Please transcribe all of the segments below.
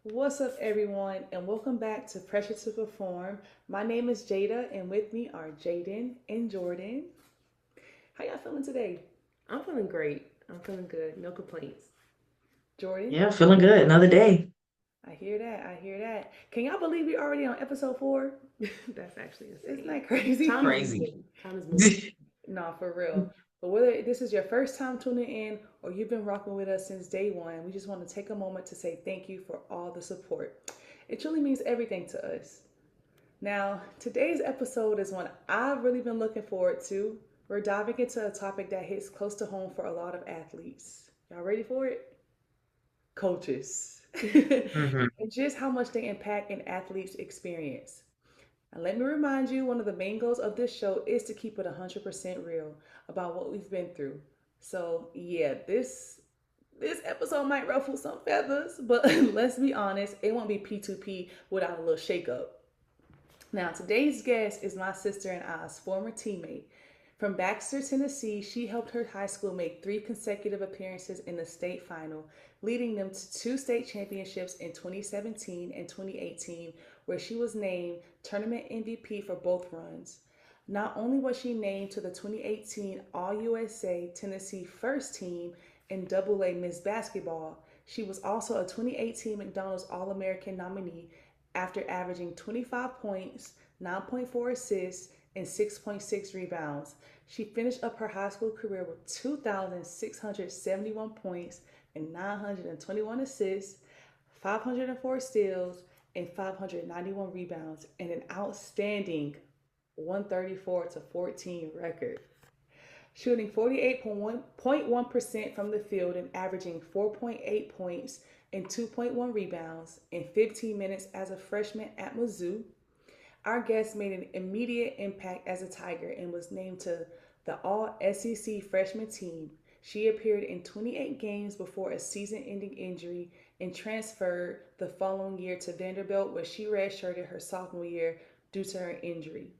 What's up, everyone, and welcome back to Pressure to Perform. My name is Jada, and with me are Jaden and Jordan. How y'all feeling today? I'm feeling great. I'm feeling good. No complaints. Jordan, Yeah, feeling good. Another day. I hear that. I hear that. Can y'all believe we already on episode 4? That's actually Isn't insane. that crazy? Time is Crazy. moving. Time is moving. Nah, for real. But whether this is your first time tuning in or you've been rocking with us since day one, we just want to take a moment to say thank you for all the support. It truly means everything to us. Now, today's episode is one I've really been looking forward to. We're diving into a topic that hits close to home for a lot of athletes. Y'all ready for it? Coaches. hmm And just how much they impact an athlete's experience. And let me remind you, one of the main goals of this show is to keep it 100% real about what we've been through. So, yeah, this episode might ruffle some feathers, but let's be honest, it won't be P2P without a little shakeup. Now, today's guest is my sister and I's former teammate. From Baxter, Tennessee, she helped her high school make 3 consecutive appearances in the state final, leading them to 2 state championships in 2017 and 2018, where she was named tournament MVP for both runs. Not only was she named to the 2018 All USA Tennessee first team in AA Miss Basketball, she was also a 2018 McDonald's All American nominee after averaging 25 points, 9.4 assists, and 6.6 rebounds. She finished up her high school career with 2,671 points and 921 assists, 504 steals, and 591 rebounds, and an outstanding 134 to 14 record. Shooting 48.1% from the field and averaging 4.8 points and 2.1 rebounds in 15 minutes as a freshman at Mizzou, our guest made an immediate impact as a Tiger and was named to the All SEC freshman team. She appeared in 28 games before a season ending injury and transferred the following year to Vanderbilt, where she redshirted her sophomore year due to her injury.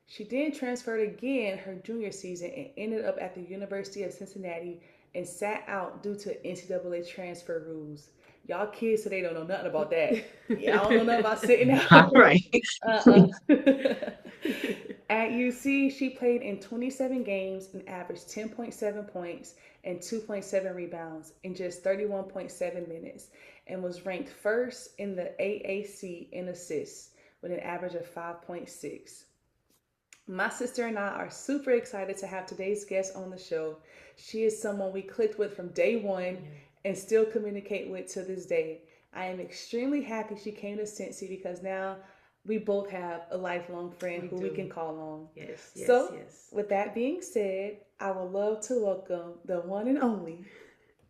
She then transferred again her junior season and ended up at the University of Cincinnati and sat out due to NCAA transfer rules. Y'all kids today don't know nothing about that. Y'all don't know nothing about sitting All out. right. uh-uh. At UC, she played in 27 games and averaged 10.7 points and 2.7 rebounds in just 31.7 minutes and was ranked first in the AAC in assists with an average of 5.6. My sister and I are super excited to have today's guest on the show. She is someone we clicked with from day one and still communicate with to this day. I am extremely happy she came to Cincy because now we both have a lifelong friend We who we do. can call on. Yes, yes, So, yes. with that being said, I would love to welcome the one and only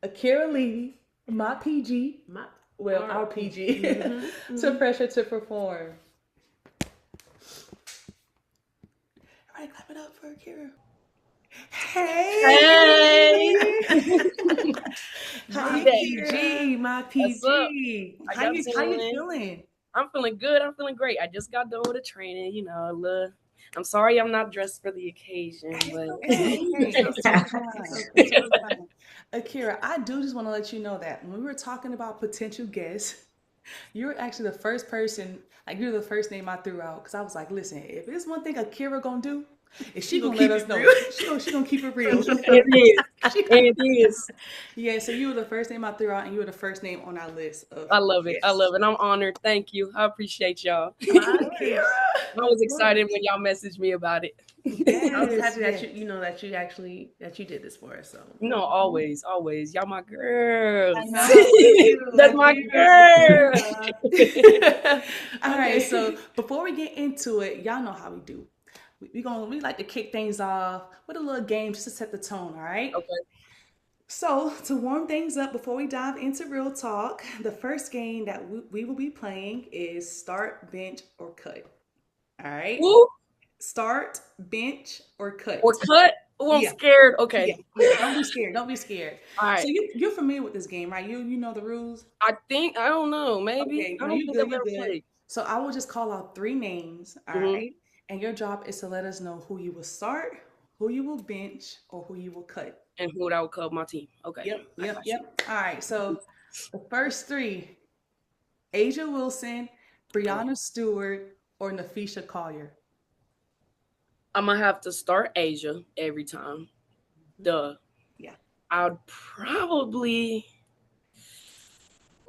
Akira Levy, my PG, My well, our RP. PG, to Pressure to Perform. All right, clap it up for Akira. Hey, Hey! my Hi, PG, Kira, my what's up? PG. How How y'all you doing? feeling? I'm feeling good. I'm feeling great. I just got done with a training. I'm sorry I'm not dressed for the occasion, It's but okay. Hey, it's totally It's fine. It's okay. totally fine. Akira, I do just want to let you know that when we were talking about potential guests, you're actually the first person, like you're the first name I threw out because I was like, listen, if there's one thing Akira gonna do, is she She gonna gonna let keep us it know. real. She gonna keep it real. it is. She- It is. yeah, so you were the first name I threw out, and you were the first name on our list of I love it. I guests. love it. I'm honored. Thank you. I appreciate y'all. Of My course, Kira. I of was excited course. when y'all messaged me about it. I was Yes, happy that yes. you know that you actually that you did this for us. So Always, always. Y'all my I girls. know. Thank you, That's my girl. Akira. All right. So okay. before we get into it, y'all know how we do. We like to kick things off with a little game just to set the tone. All right. Okay. So to warm things up before we dive into real talk, the first game that we will be playing is start, bench, or cut. All right. Woo Start, bench, or or cut. cut. Oh, I'm Yeah. scared. Yeah. Okay. Yeah. Don't be scared. Don't be scared. All So right. you're familiar with this game, right? You know the rules. I don't know, maybe. Okay, I no, don't you're think good. I've You're ever good. played. So I will just call out 3 names, all Hmm. right? And your job is to let us know who you will start, who you will bench, or who you will cut. And who would I would call my team. Okay, Yep, I yep, got you. yep. All right. So the first 3, Asia Wilson, Brianna Stewart, or Nafisha Collier? I'm gonna have to start Asia every time. Duh. Yeah. I'd probably.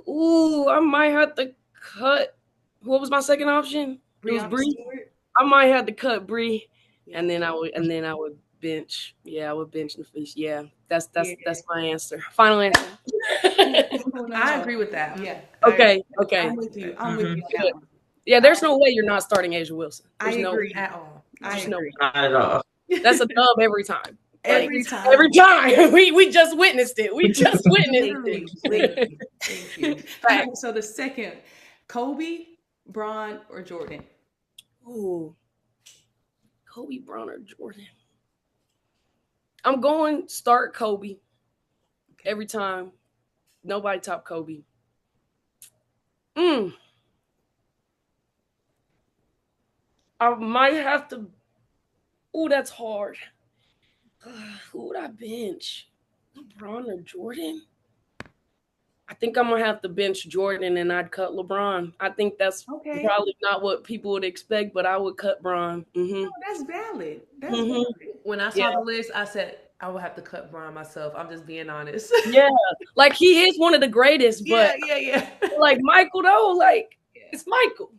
Ooh, I might have to cut. What was my second option? It was Brianna Bree. Stewart. I might have to cut Bree, Yeah. and then I would bench. Yeah, I would bench the fish. Yeah, that's Yeah. my answer. Final answer. I agree with that. Yeah. Okay. I'm with you. I'm with you on that one. Yeah, there's no way you're not starting Asia Wilson. I There's no agree. At all. I There's no agree. Not at all. That's a dub every time. Every time. Every time. We just witnessed it. We just witnessed Literally. it. Thank you. All right, so the second, Kobe, Bron, or Jordan? Ooh. Kobe, Bron, or Jordan? I'm going start Kobe every time. Nobody top Kobe. I might have to. Ooh, that's hard. Who would I bench? LeBron or Jordan? I think I'm gonna have to bench Jordan and I'd cut LeBron. I think that's Okay. probably not what people would expect, but I would cut Bron. No, that's valid. That's Mhm. valid. When I saw Yeah. the list, I said I would have to cut Brian myself. I'm just being honest. Yeah, like he is one of the greatest, but Yeah. like Michael though, like it's Michael.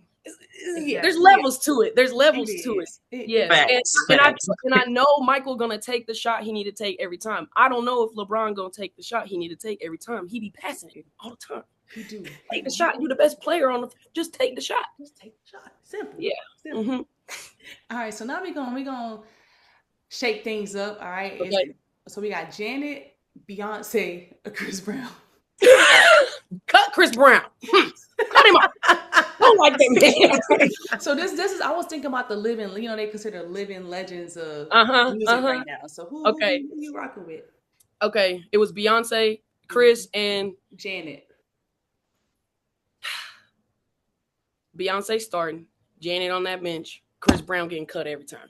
Yeah. There's levels to it. There's levels It to it. is. It Yeah, is. Facts. and I know Michael gonna take the shot he need to take every time. I don't know if LeBron gonna take the shot he need to take every time. He be passing it all the time. You do. Take the shot. You the best player on the. Just take the shot. Just take the shot. Simple. Yeah. Simple. Mhm. All right, so now we gonna shake things up. All right. Okay. So we got Janet, Beyonce, or Chris Brown. Cut Chris Brown. Cut him off. Don't like that man. So this is I was thinking about the living, they consider living legends of Uh-huh. music Uh-huh. right now. So who you rocking with? Okay. It was Beyonce, Chris, and Janet. Beyonce starting. Janet on that bench. Chris Brown getting cut every time.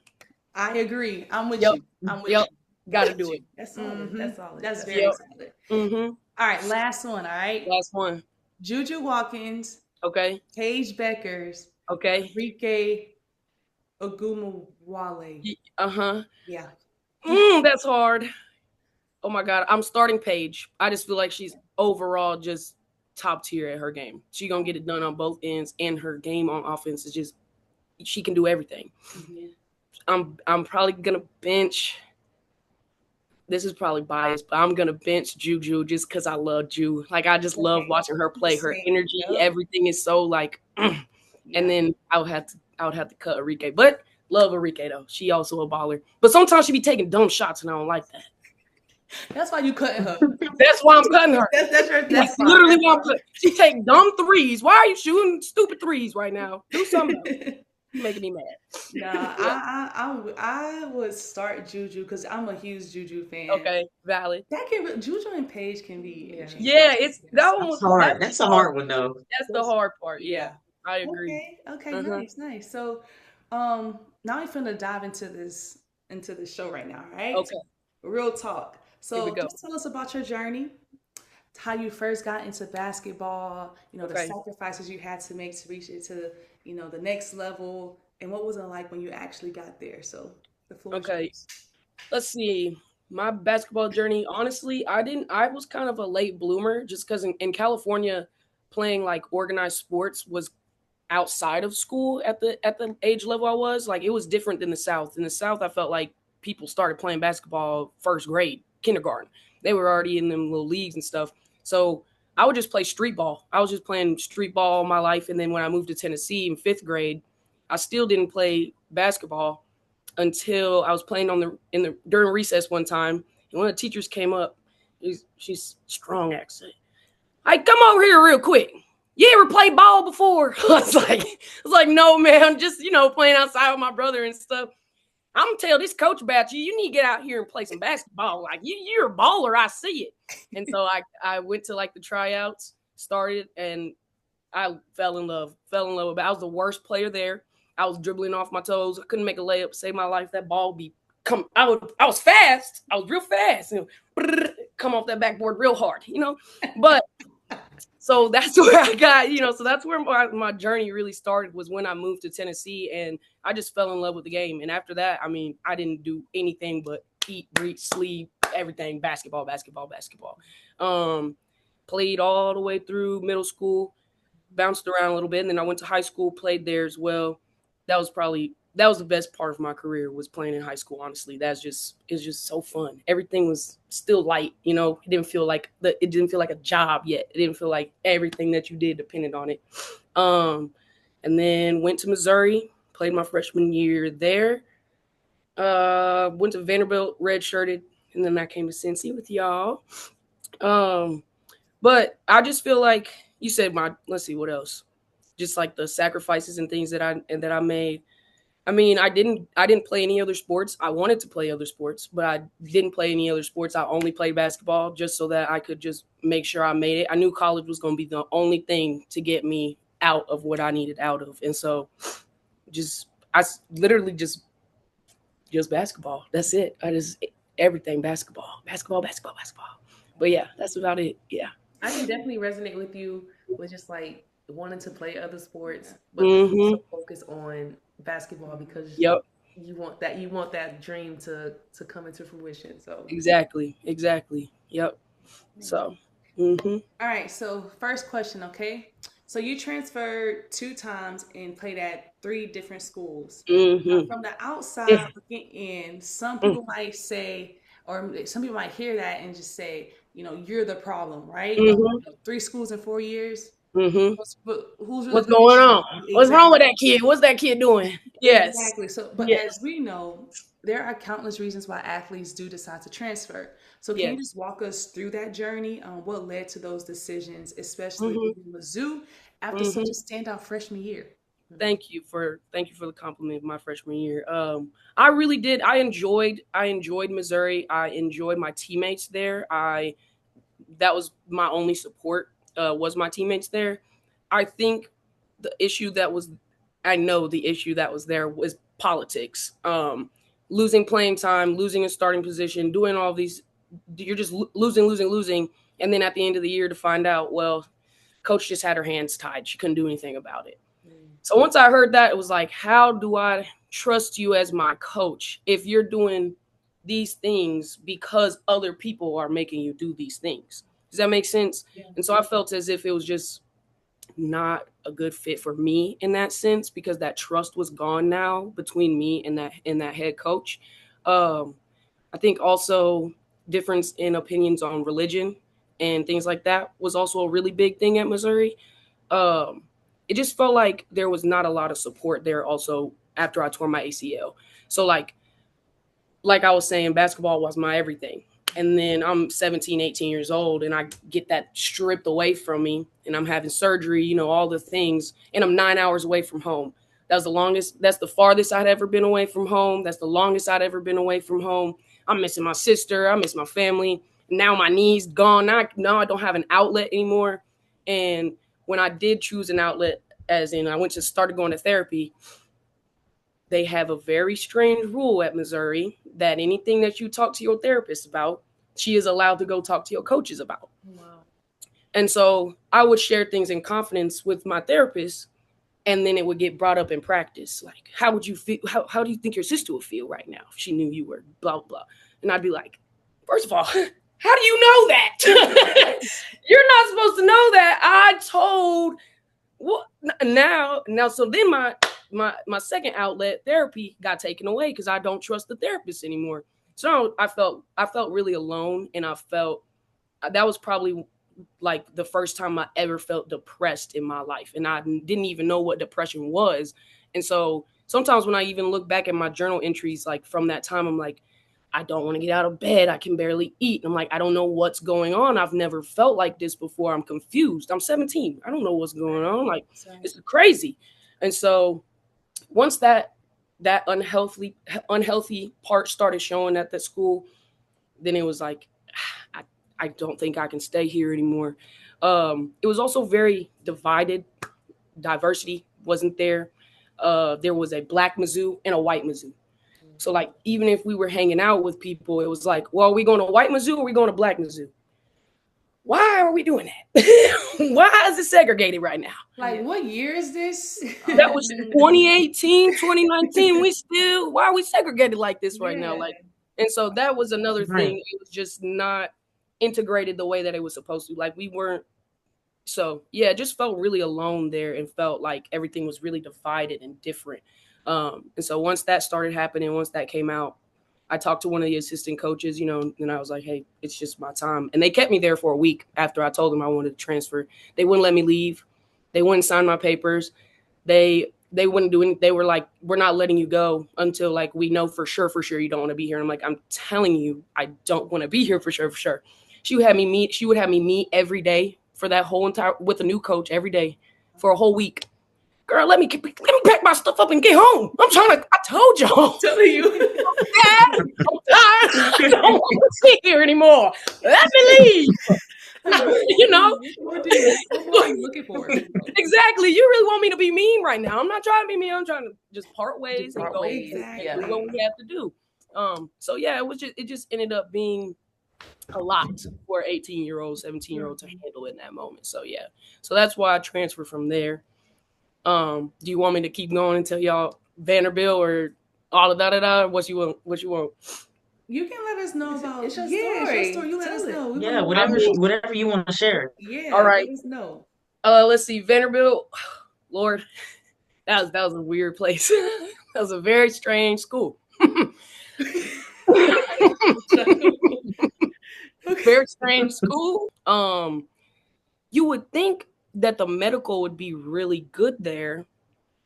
I agree. I'm with Yep. you. I'm with Yep. you. Gotta do it. That's solid. Mhm. That's solid. That's That's very Yep. solid. Mm-hmm. All right, last one. All right. Last one. Juju Watkins, Okay. Paige Beckers, Okay. Enrique Ogumawale. Uh-huh. Yeah. That's hard. Oh my God. I'm starting Paige. I just feel like she's overall just top tier at her game. She gonna get it done on both ends, and her game on offense is just she can do everything. I'm probably gonna bench. This is probably biased, but I'm gonna bench Juju just because I love Ju. Like I just love watching her play. Her Same. energy, Yep. everything is so like. And then I would have to cut Enrique, but love Enrique though. She also a baller, but sometimes she be taking dumb shots, and I don't like that. That's why you cutting her. That's why I'm cutting her. That's fine. Literally why I'm cutting. She take dumb threes. Why are you shooting stupid threes right now? Do something. You're making me mad. Nah, I would start Juju because I'm a huge Juju fan. Okay, valid. Juju and Paige can be interchangeable. Yeah, it's that one. That's hard. That's a hard one though. That's the hard part. Yeah, I agree. Okay, Uh-huh. nice. So, now we're finna dive into this show right now, right? Okay. Real talk. Here we So, go. just tell us about your journey, how you first got into basketball. The Okay. sacrifices you had to make to reach it to the next level, and what was it like when you actually got there. So, the floor is Okay. yours. Let's see. My basketball journey, honestly, I was kind of a late bloomer just because in California, playing like organized sports was outside of school at the age level I was. Like it was different than the South. In the South, I felt like people started playing basketball first grade, kindergarten. They were already in them little leagues and stuff. So I would just play street ball. I was just playing street ball all my life. And then when I moved to Tennessee in 5th grade, I still didn't play basketball until I was playing during recess one time. And one of the teachers came up. She's strong accent. Hey, come over here real quick. You ever played ball before? I was like, no, man, just, playing outside with my brother and stuff. I'm gonna tell this coach about you. You need to get out here and play some basketball. Like you're a baller. I see it. And so I went to like the tryouts, started, and I fell in love with it. I was the worst player there. I was dribbling off my toes. I couldn't make a layup, save my life. That ball I was fast. I was real fast. Come off that backboard real hard, But So that's where I got, so that's where my journey really started, was when I moved to Tennessee, and I just fell in love with the game. And after that, I mean, I didn't do anything but eat, breathe, sleep, everything, basketball, basketball, basketball. Played all the way through middle school, bounced around a little bit, and then I went to high school, played there as well. That was the best part of my career, was playing in high school. Honestly, it's just so fun. Everything was still light, It didn't feel like a job yet. It didn't feel like everything that you did depended on it. And then went to Missouri, played my freshman year there. Went to Vanderbilt, redshirted, and then I came to Cincy with y'all. But I just feel like you said let's see what else. Just like the sacrifices and things that I made. I mean, I didn't play any other sports. I wanted to play other sports, but I didn't play any other sports. I only played basketball just so that I could just make sure I made it. I knew college was going to be the only thing to get me out of what I needed out of. And so I literally just basketball. That's it. Everything basketball, basketball, basketball, basketball. But yeah, that's about it. Yeah. I can definitely resonate with you with just like wanting to play other sports, but Mm-hmm. so focus on basketball because Yep. you want that dream to come into fruition. So Exactly. Yep. So. Mm-hmm. All right, so first question, okay? So you transferred 2 times and played at 3 different schools. Mm-hmm. From the outside looking in, some people might say, or some people might hear that and just say, you're the problem, right? Mm-hmm. 3 schools in 4 years. Mm-hmm. Who's really What's going on? What's wrong exactly? with that kid? What's that kid doing? Yes. Exactly. So, but Yes. as we know, there are countless reasons why athletes do decide to transfer. So, can you Yes. just walk us through that journey? What led to those decisions, especially Mm-hmm. leaving Mizzou after such Mm-hmm. a standout freshman year? Thank you for the compliment of my freshman year. I really did. I enjoyed Missouri. I enjoyed my teammates there. That was my only support, was my teammates there. I think the issue that was I know the issue that was there was politics. Losing playing time, losing a starting position, doing all these, you're just losing, losing, losing, and then at the end of the year to find out, well, coach just had her hands tied. She couldn't do anything about it. So once I heard that, it was like, how do I trust you as my coach if you're doing these things because other people are making you do these things? Does that make sense? Yeah. And so I felt as if it was just not a good fit for me in that sense, because that trust was gone now between me and that head coach. I think also difference in opinions on religion and things like that was also a really big thing at Missouri. Um, it just felt like there was not a lot of support there also after I tore my ACL. So like I was saying, basketball was my everything. And then I'm 17, 18 years old and I get that stripped away from me and I'm having surgery, all the things, and I'm 9 hours away from home. That's the farthest I'd ever been away from home. That's the longest I'd ever been away from home. I'm missing my sister. I miss my family. Now my knee's gone. Now I don't have an outlet anymore. And when I did choose an outlet, as in started going to therapy, they have a very strange rule at Missouri that anything that you talk to your therapist about, she is allowed to go talk to your coaches about. wow. And so I would share things in confidence with my therapist, and then it would get brought up in practice. Like, how would you feel? How do you think your sister would feel right now if she knew you were blah, blah? And I'd be like, first of all, how do you know that? You're not supposed to know that. I told what now. So then my second outlet, therapy, got taken away because I don't trust the therapist anymore. So I felt really alone, and I felt that was probably like the first time I ever felt depressed in my life, and I didn't even know what depression was. And so sometimes when I even look back at my journal entries, like from that time, I'm like, I don't want to get out of bed. I can barely eat. I'm like, I don't know what's going on. I've never felt like this before. I'm confused. I'm 17. I don't know what's going on. Like, it's crazy. And so once that unhealthy part started showing at the school, then it was like, I don't think I can stay here anymore. It was also very divided. Diversity wasn't there. There was a black Mizzou and a white Mizzou. So like, even if we were hanging out with people, it was like, well, are we going to white Mizzou or are we going to black Mizzou? why are we doing that? Why is it segregated right now? Like, what year is this? That was 2018, 2019. Why are we segregated like this right now? Yeah. Like, and so that was another Right. thing. It was just not integrated the way that it was supposed to. Like, we weren't. So yeah, it just felt really alone there and felt like everything was really divided and different. And so once that started happening, once that came out, I talked to one of the assistant coaches, and I was like, hey, it's just my time. And they kept me there for a week after I told them I wanted to transfer. They wouldn't let me leave. They wouldn't sign my papers. They wouldn't do anything. They were like, we're not letting you go until like we know for sure you don't want to be here. And I'm like, I'm telling you, I don't want to be here for sure. She would have me meet every day for that whole entire with a new coach every day for a whole week. Girl, let me pack my stuff up and get home. I told y'all. I'm telling you. I'm tired. I don't want to sit here anymore. Let me leave. What are you looking for? Exactly. You really want me to be mean right now. I'm not trying to be mean. I'm trying to just part ways and go Exactly. and do what we have to do. So yeah, it just ended up being a lot for an 18-year-old, 17-year-old to handle in that moment. So yeah. So that's why I transferred from there. Do you want me to keep going and tell y'all Vanderbilt or all of that? What you want? You can let us know about it's your story. story. You let us know. We Yeah, wanna- whatever you want to share. Yeah. All right. Let us know. Let's see. Vanderbilt, Lord, that was a weird place. That was a very strange school. Very strange school. You would think that the medical would be really good there,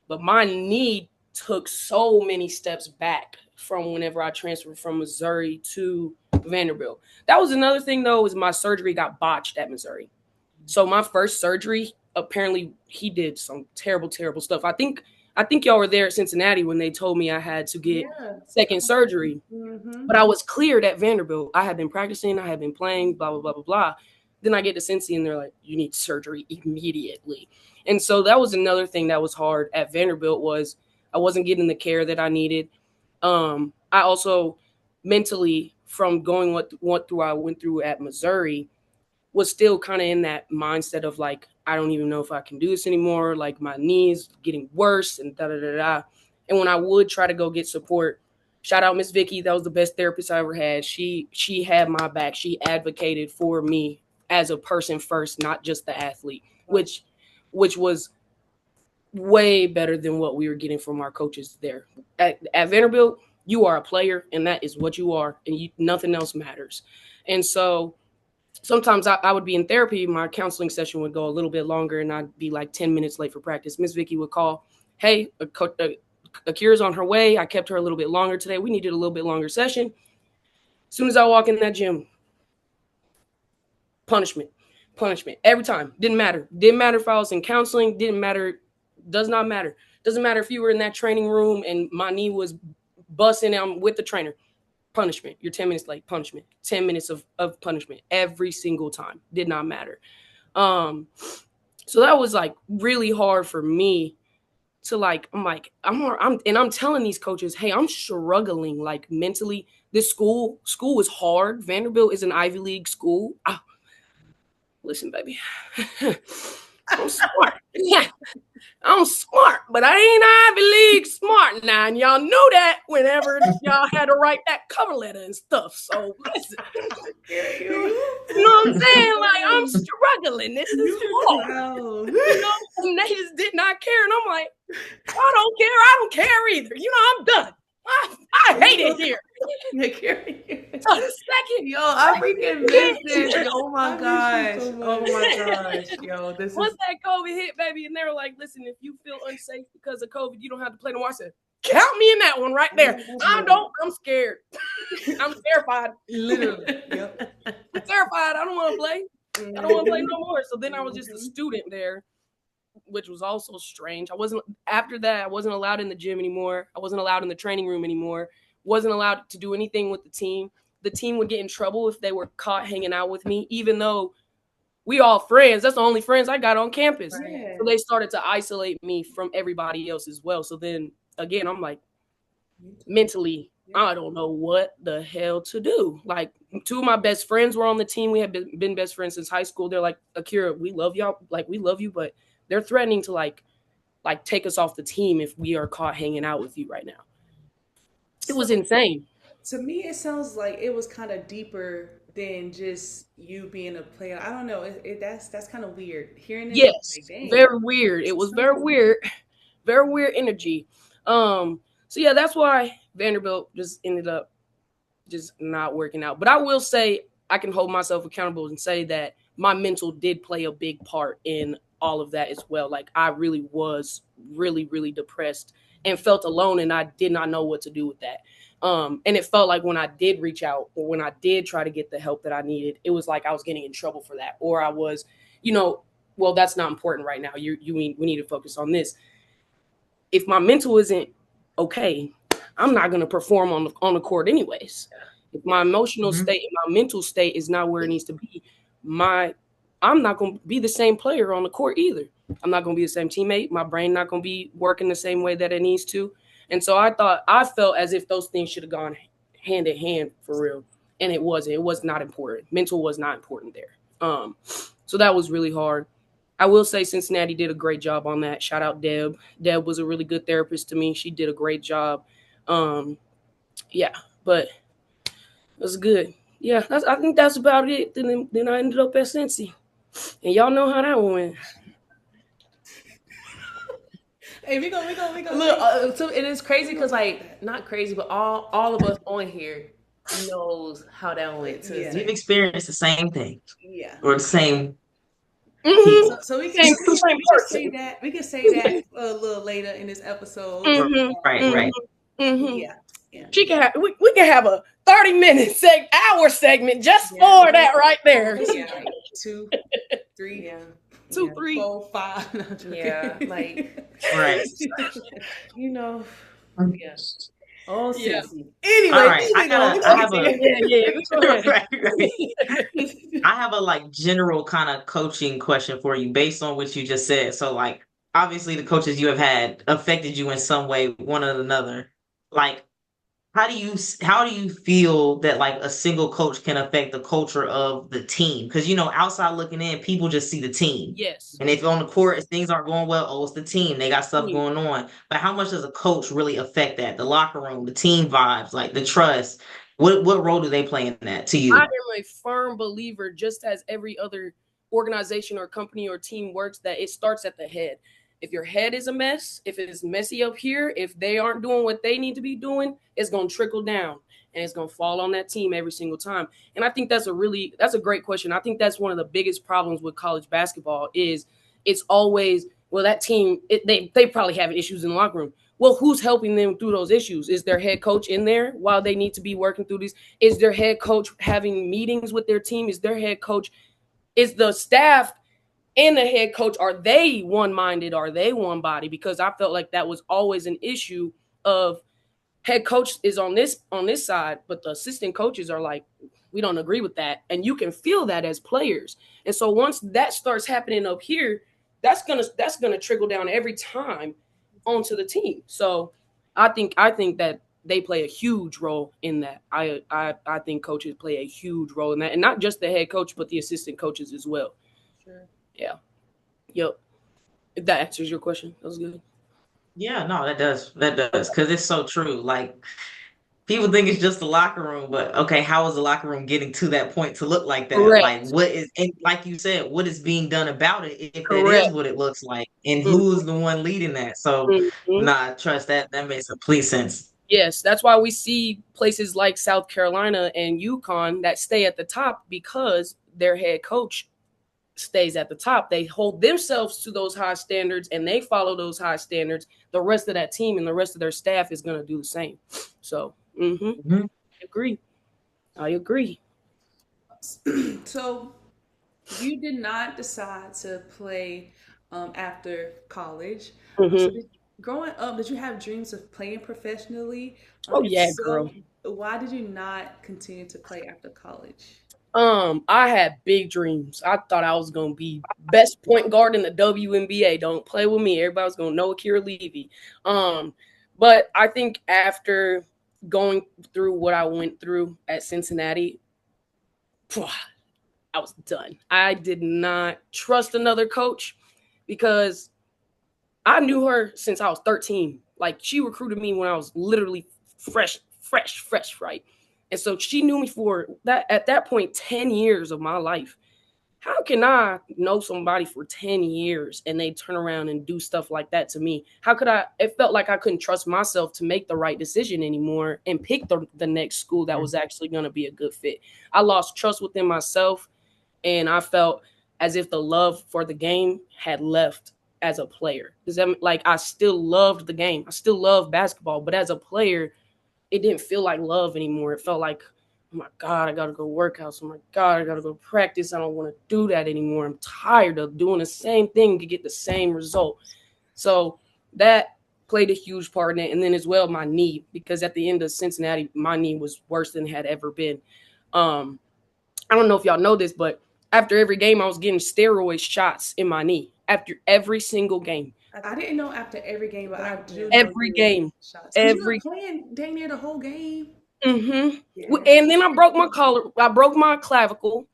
but my knee took so many steps back from whenever I transferred from Missouri to Vanderbilt. That was another thing though, is my surgery got botched at Missouri. So my first surgery, apparently he did some terrible stuff. I think y'all were there at Cincinnati when they told me I had to get second surgery. Mm-hmm. But I was cleared at Vanderbilt. I had been practicing, I had been playing, blah, blah, blah, blah, blah. Then I get to Cincy and they're like, you need surgery immediately. And so that was another thing that was hard at Vanderbilt was I wasn't getting the care that I needed. I also mentally, from going what I went through at Missouri, was still kind of in that mindset of like, I don't even know if I can do this anymore. Like my knees getting worse and da da da da. And when I would try to go get support, shout out Miss Vicky, that was the best therapist I ever had. She had my back. She advocated for me as a person first, not just the athlete, which was way better than what we were getting from our coaches there. At Vanderbilt, you are a player, and that is what you are, and nothing else matters. And so sometimes I would be in therapy. My counseling session would go a little bit longer, and I'd be like 10 minutes late for practice. Miss Vicky would call, hey, Akira's on her way. I kept her a little bit longer today. We needed a little bit longer session. As soon as I walk in that gym, punishment every time. Didn't matter if I was in counseling. Does not matter. Doesn't matter if you were in that training room and my knee was busting. I'm with the trainer. Punishment. You're 10 minutes late. Punishment. 10 minutes of punishment every single time. Did not matter. So that was like really hard for me to like, I'm telling these coaches, hey, I'm struggling like mentally. This school is hard. Vanderbilt is an Ivy League school. Listen, baby, I'm smart. Yeah, I'm smart, but I ain't Ivy League smart now. And y'all knew that whenever y'all had to write that cover letter and stuff. So listen, you know what I'm saying? Like, I'm struggling. This is hard. And they just did not care. And I'm like, I don't care either. I'm done. I hate it here. So the second, yo, I freaking miss this. Oh my gosh. Oh my gosh. Yo, once that COVID hit, baby, and they were like, listen, if you feel unsafe because of COVID, you don't have to play no more. I said, count me in that one right there. I'm scared. I'm terrified. Literally. Yep. I'm terrified. I don't want to play. I don't want to play no more. So then I was just a student there, which was also strange. After that, I wasn't allowed in the gym anymore. I wasn't allowed in the training room anymore. Wasn't allowed to do anything with the team. The team would get in trouble if they were caught hanging out with me, even though we all friends. That's the only friends I got on campus. Right. So they started to isolate me from everybody else as well. So then again, I'm like, mentally, I don't know what the hell to do. Like two of my best friends were on the team. We had been best friends since high school. They're like, Akira, we love y'all. Like, we love you, but they're threatening to like take us off the team if we are caught hanging out with you right now. It was insane. To me, it sounds like it was kind of deeper than just you being a player. I don't know. That's kind of weird. Hearing it, Yes, like, dang. very weird. It was very weird, very weird energy. So yeah, that's why Vanderbilt just ended up just not working out. But I will say I can hold myself accountable and say that my mental did play a big part in all of that as well. Like, I really was really, really depressed and felt alone, and I did not know what to do with that. And it felt like when I did reach out or when I did try to get the help that I needed, it was like I was getting in trouble for that, or I was, well, that's not important right now. We need to focus on this. If my mental isn't okay, I'm not going to perform on the court anyways. If my emotional state and my mental state is not where it needs to be, I'm not going to be the same player on the court either. I'm not going to be the same teammate. My brain not going to be working the same way that it needs to. And so I felt as if those things should have gone hand in hand for real. And it wasn't. It was not important. Mental was not important there. So that was really hard. I will say Cincinnati did a great job on that. Shout out Deb. Deb was a really good therapist to me. She did a great job. Yeah, but it was good. Yeah, I think that's about it. Then I ended up at Cincy. And y'all know how that went. Hey, we go. Look, so it is crazy because, like, not crazy, but all of us on here knows how that went too. Yeah. We've experienced the same thing. Yeah. Or the same Mm-hmm. So we Same can person. say that. We can say that a little later in this episode. Mm-hmm. right. Mm-hmm. Yeah. We can have a 30-minute hour segment just for that right there. Yeah. Like 2, 3, Yeah. 2, 3, 4, 5. No, I'm joking. Yeah, like, Right. yeah. Oh, Yeah. Cincy. Anyway, All right, I have a yeah. right. I have a like general kind of coaching question for you based on what you just said. So like obviously the coaches you have had affected you in some way, one or another. Like how do you feel that like a single coach can affect the culture of the team? Because outside looking in, people just see the team. Yes. And if on the court if things aren't going well, oh, it's the team. They got stuff going on. But how much does a coach really affect that? The locker room, the team vibes, like the trust. What role do they play in that to you? I am a firm believer, just as every other organization or company or team works, that it starts at the head. If your head is a mess, if it is messy up here, if they aren't doing what they need to be doing, it's going to trickle down and it's going to fall on that team every single time. And I think that's a great question. I think that's one of the biggest problems with college basketball is it's always, well, that team, they probably have issues in the locker room. Well, who's helping them through those issues? Is their head coach in there while they need to be working through these? Is their head coach having meetings with their team? Is the staff and the head coach, are they one-minded? Are they one body? Because I felt like that was always an issue of head coach is on this side, but the assistant coaches are like, we don't agree with that. And you can feel that as players. And so once that starts happening up here, that's gonna trickle down every time onto the team. So I think that they play a huge role in that. I think coaches play a huge role in that, and not just the head coach, but the assistant coaches as well. Sure. Yeah. Yep. If that answers your question, that was good. Yeah, no, that does. Because it's so true. Like people think it's just the locker room, but okay, how is the locker room getting to that point to look like that? Correct. Like what is, and like you said, what is being done about it if that Correct. is what it looks like, and who's the one leading that? So, nah, trust that. That makes complete sense. Yes, that's why we see places like South Carolina and UConn that stay at the top because their head coach stays at the top. They hold themselves to those high standards and they follow those high standards. The rest of that team and the rest of their staff is going to do the same. So, I agree. So you did not decide to play after college. So growing up, did you have dreams of playing professionally? Oh yeah, girl. Why did you not continue to play after college? I had big dreams. I thought I was gonna be best point guard in the WNBA. Don't play with me. Everybody was gonna know Akira Levy. But I think after going through what I went through at Cincinnati, I was done. I did not trust another coach because I knew her since I was 13. Like, she recruited me when I was literally fresh, right? And so she knew me for that at that point 10 years of my life. How can I know somebody for 10 years and they turn around and do stuff like that to me? How could I? It felt like I couldn't trust myself to make the right decision anymore and pick the next school that was actually going to be a good fit. I lost trust within myself, and I felt as if the love for the game had left as a player. Does that, like, I still loved the game. I still love basketball, but as a player, it didn't feel like love anymore. It felt like, oh my God, I got to go workouts. Oh my God, I got to go practice. I don't want to do that anymore. I'm tired of doing the same thing to get the same result. So that played a huge part in it. And then as well, my knee, because at the end of Cincinnati, my knee was worse than it had ever been. I don't know if y'all know this, but after every game, I was getting steroid shots in my knee after every single game. I didn't know after every game, but I do know every game. You were playing dang near the whole game. Mm-hmm. Yeah. And then I broke my collar. I broke my clavicle.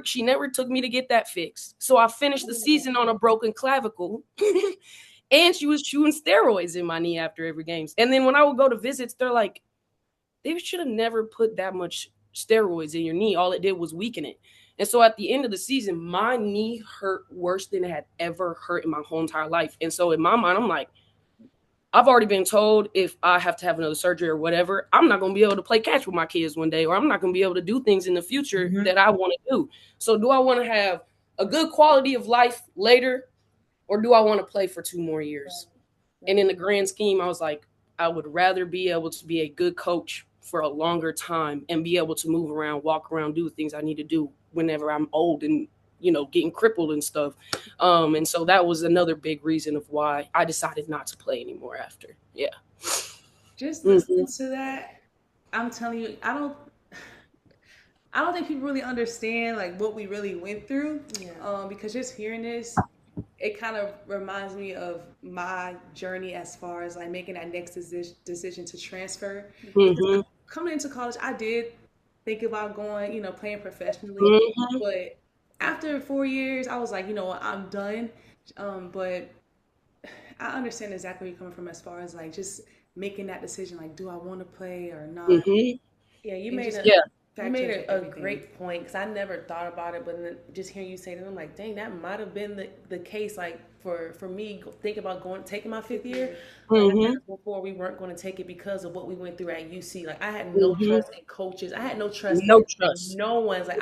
She never took me to get that fixed. So I finished the season on a broken clavicle. And she was shooting steroids in my knee after every game. And then when I would go to visits, they're like, they should have never put that much steroids in your knee. All it did was weaken it. And so at the end of the season, my knee hurt worse than it had ever hurt in my whole entire life. And so in my mind, I'm like, I've already been told if I have to have another surgery or whatever, I'm not going to be able to play catch with my kids one day, or I'm not going to be able to do things in the future that I want to do. So do I want to have a good quality of life later, or do I want to play for 2 more years? And in the grand scheme, I was like, I would rather be able to be a good coach for a longer time and be able to move around, walk around, do the things I need to do whenever I'm old and, you know, getting crippled and stuff. And so that was another big reason of why I decided not to play anymore after. Yeah. Just listening to that, I'm telling you, I don't think people really understand like what we really went through. Yeah. Because just hearing this, it kind of reminds me of my journey as far as like making that next decision to transfer. Mm-hmm. Coming into college, I did think about going, you know, playing professionally, but after 4 years, I was like, you know what, I'm done. But I understand exactly where you're coming from as far as like just making that decision, like, do I want to play or not? Mm-hmm. Yeah, you made a great point, because I never thought about it, but just hearing you say that, I'm like, dang, that might have been the case. Like for me, thinking about taking my 5th year, before we weren't going to take it because of what we went through at UC. Like I had no trust in coaches. I had no trust. No one's like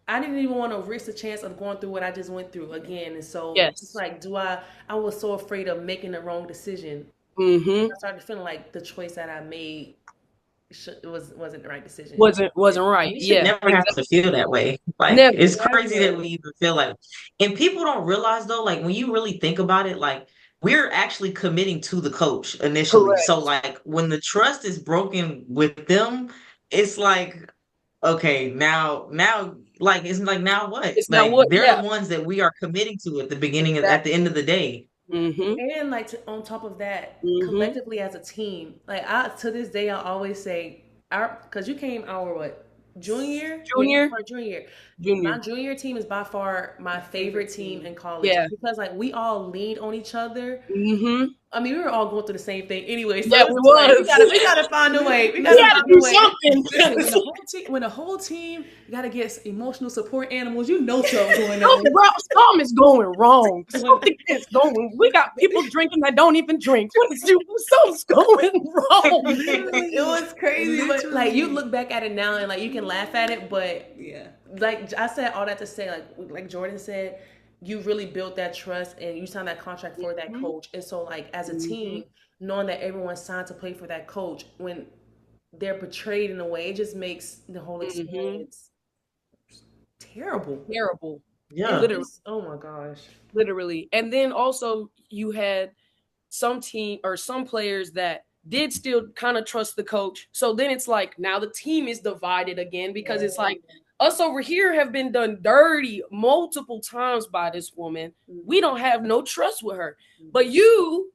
I didn't even want to risk the chance of going through what I just went through again. And so it's like, I was so afraid of making the wrong decision. I started feeling like the choice that I made wasn't the right decision. Wasn't right. You should never have to feel that way. Like it's crazy that we even feel like, and people don't realize though, like when you really think about it, like we're actually committing to the coach initially. Correct. So like when the trust is broken with them, it's like, okay, now like it's like now what? It's like they're the ones that we are committing to at the beginning at the end of the day. And like on top of that, collectively as a team, like to this day I always say because you came our junior year. My junior team is by far my favorite team in college, because like we all leaned on each other. I mean, we were all going through the same thing anyway. So we gotta find a way. We gotta do something. When the whole team gotta get emotional support animals, you know something's going on. Something is going wrong. Something is going. We got people drinking that don't even drink. Something's going wrong. It was crazy, but like you look back at it now and like you can laugh at it, but like I said all that to say, like Jordan said, you really built that trust and you signed that contract for that coach. And so like as a team, knowing that everyone signed to play for that coach, when they're betrayed in a way, it just makes the whole experience terrible. Yeah. Literally. Oh my gosh. Literally. And then also you had some players that did still kind of trust the coach. So then it's like now the team is divided again, because it's like us over here have been done dirty multiple times by this woman. We don't have no trust with her. But you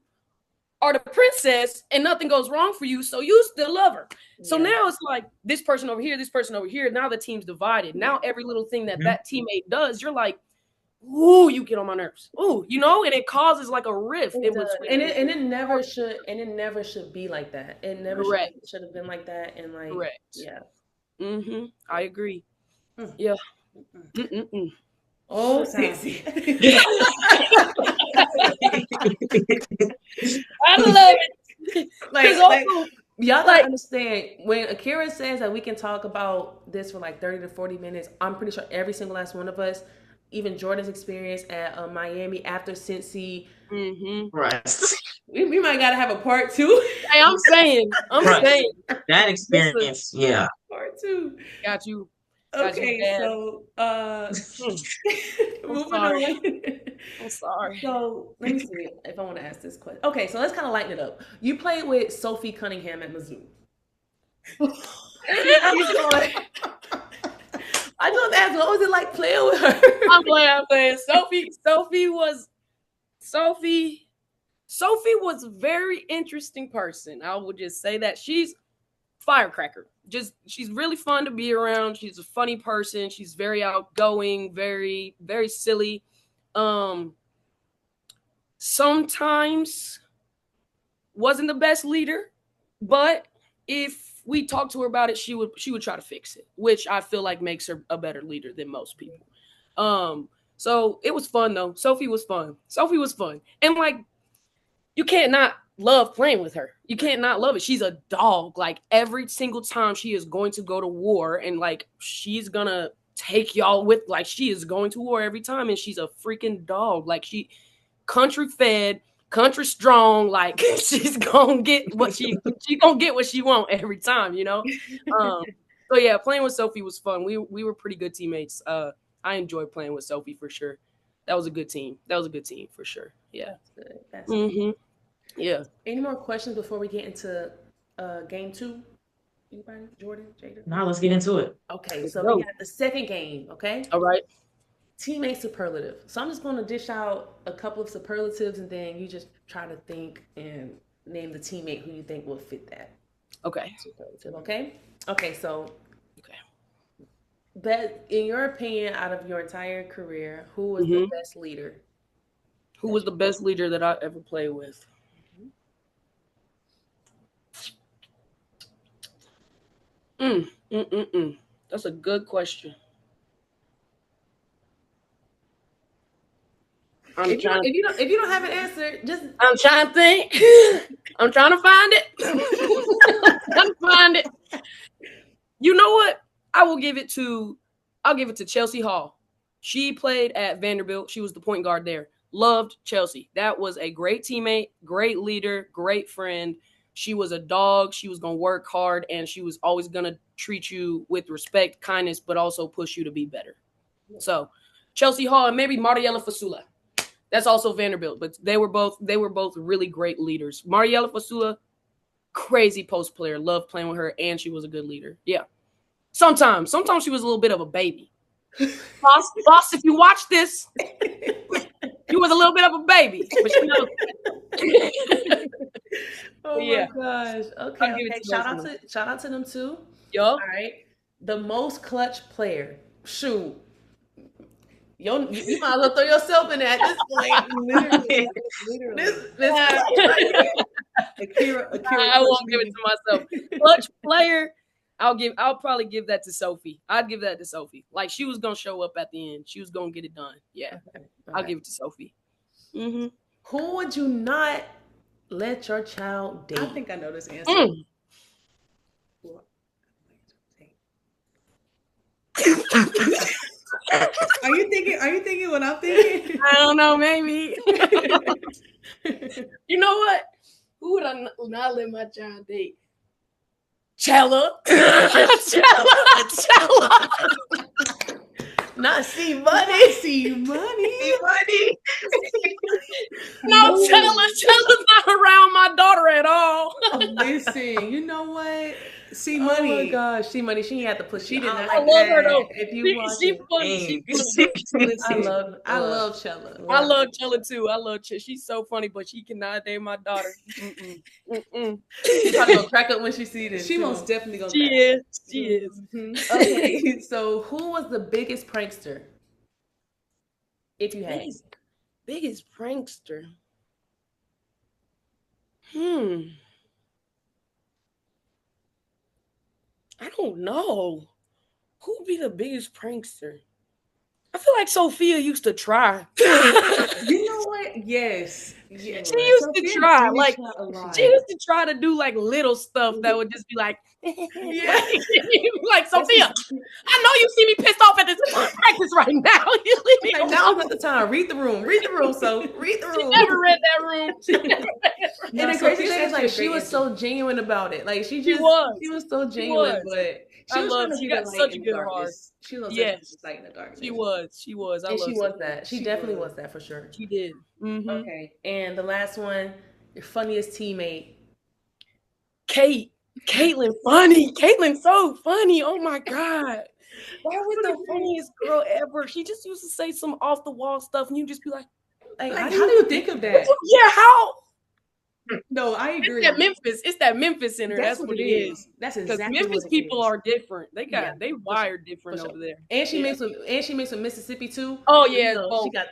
are the princess and nothing goes wrong for you, so you still love her. So now it's like this person over here, this person over here. Now the team's divided. Now every little thing that teammate does, you're like, ooh, you get on my nerves. Ooh, you know, and it causes like a rift. It never should be like that. It never should have been like that. And like, yeah. Mm-hmm. I agree. Yeah. Oh, sexy. I love it. Like y'all gotta understand, when Akira says that we can talk about this for like 30 to 40 minutes, I'm pretty sure every single last one of us, even Jordan's experience at Miami after Cincy, right? We might gotta have a part 2. Hey, I'm saying that experience, part 2. Got you. Okay, so moving on. I'm sorry. So let me see if I want to ask this question. Okay, so let's kind of lighten it up. You played with Sophie Cunningham at Mizzou. I just asked, what was it like playing with her? I'm playing. Sophie was a very interesting person. I would just say that she's firecracker. She's really fun to be around. She's a funny person. She's very outgoing, very, very silly. Sometimes wasn't the best leader, but if we talked to her about it, she would try to fix it, which I feel like makes her a better leader than most people. So it was fun though. Sophie was fun. And like, you can't not love playing with her. You can't not love it. She's a dog. Like every single time she is going to go to war, and like she's gonna take y'all with, like she is going to war every time, and she's a freaking dog. Like she country fed, country strong, like she's gonna get what she gonna get what she want every time, you know. So yeah, playing with Sophie was fun. We were pretty good teammates. I enjoyed playing with Sophie for sure. That was a good team for sure. Yeah. That's good. Yeah. Any more questions before we get into game 2? Anybody? Jordan, Jada? Now let's get into it. Okay, so we got the second game, okay? All right. Teammate superlative. So I'm just going to dish out a couple of superlatives, and then you just try to think and name the teammate who you think will fit that. Okay. Superlative, okay? Okay, so that, in your opinion, out of your entire career, who was the best leader? Who was the best leader that I ever played with? That's a good question. If you don't have an answer, just I'm trying to think. I'm trying to find it. You know what? I'll give it to Chelsea Hall. She played at Vanderbilt. She was the point guard there. Loved Chelsea. That was a great teammate, great leader, great friend. She was a dog. She was going to work hard, and she was always going to treat you with respect, kindness, but also push you to be better. So Chelsea Hall and maybe Mariela Fasula. That's also Vanderbilt, but they were both really great leaders. Mariela Fasula, crazy post player. Loved playing with her, and she was a good leader. Yeah. Sometimes she was a little bit of a baby. Boss, if you watch this, you was a little bit of a baby. But you know. Oh my gosh. Okay. Shout out to them too. Yo. All right. The most clutch player. Shoot. You might as well throw yourself in there at this point. Literally. Akira, I won't give it to myself. Clutch player. I'll probably give that to Sophie. I'd give that to Sophie. Like she was gonna show up at the end. She was gonna get it done. Yeah. Okay. I'll give it to Sophie. Who would you not let your child date? I think I know this answer. Are you thinking what I'm thinking? I don't know, maybe. You know what? Who would I not let my child date? Chella. Not C-Money. C-Money. No, Chella's not around my my daughter at all. Listen, you know what? See Oh money. my gosh, see money. She had to push. She did not. I love her though. If you watch She it, funny. She funny. I love Chella. I love Chella too. I love Chella. She's so funny, but she cannot date my daughter. She's probably gonna crack up when she sees this. She most definitely gonna. She is. She is. Okay, so who was the biggest prankster? If you had biggest prankster. I don't know. Who'd be the biggest prankster? I feel like Sophia used to try. You know what? Yes. She used to try. Like, she used to try to do like little stuff that would just be like, like, Sophia, I know you see me pissed off at this practice right now. You leave me like, now is the time. Read the room. So read the room. She never read that room. And the crazy thing is, like, she was so genuine about it. Like, she was so genuine, but she was trying to be such a good heart. She was just like in the dark. She was. She was that. She definitely was that for sure. She did. Okay. And the last one, your funniest teammate. Caitlin funny. Caitlin's so funny. Oh my God. That was the funniest girl ever. She just used to say some off the wall stuff and you just be like how do you think of that? Yeah, how? No, I agree. It's that Memphis in her. That's what it is. That's exactly because Memphis people are different. They wired different over there. And she makes with Mississippi too. Oh yeah, she got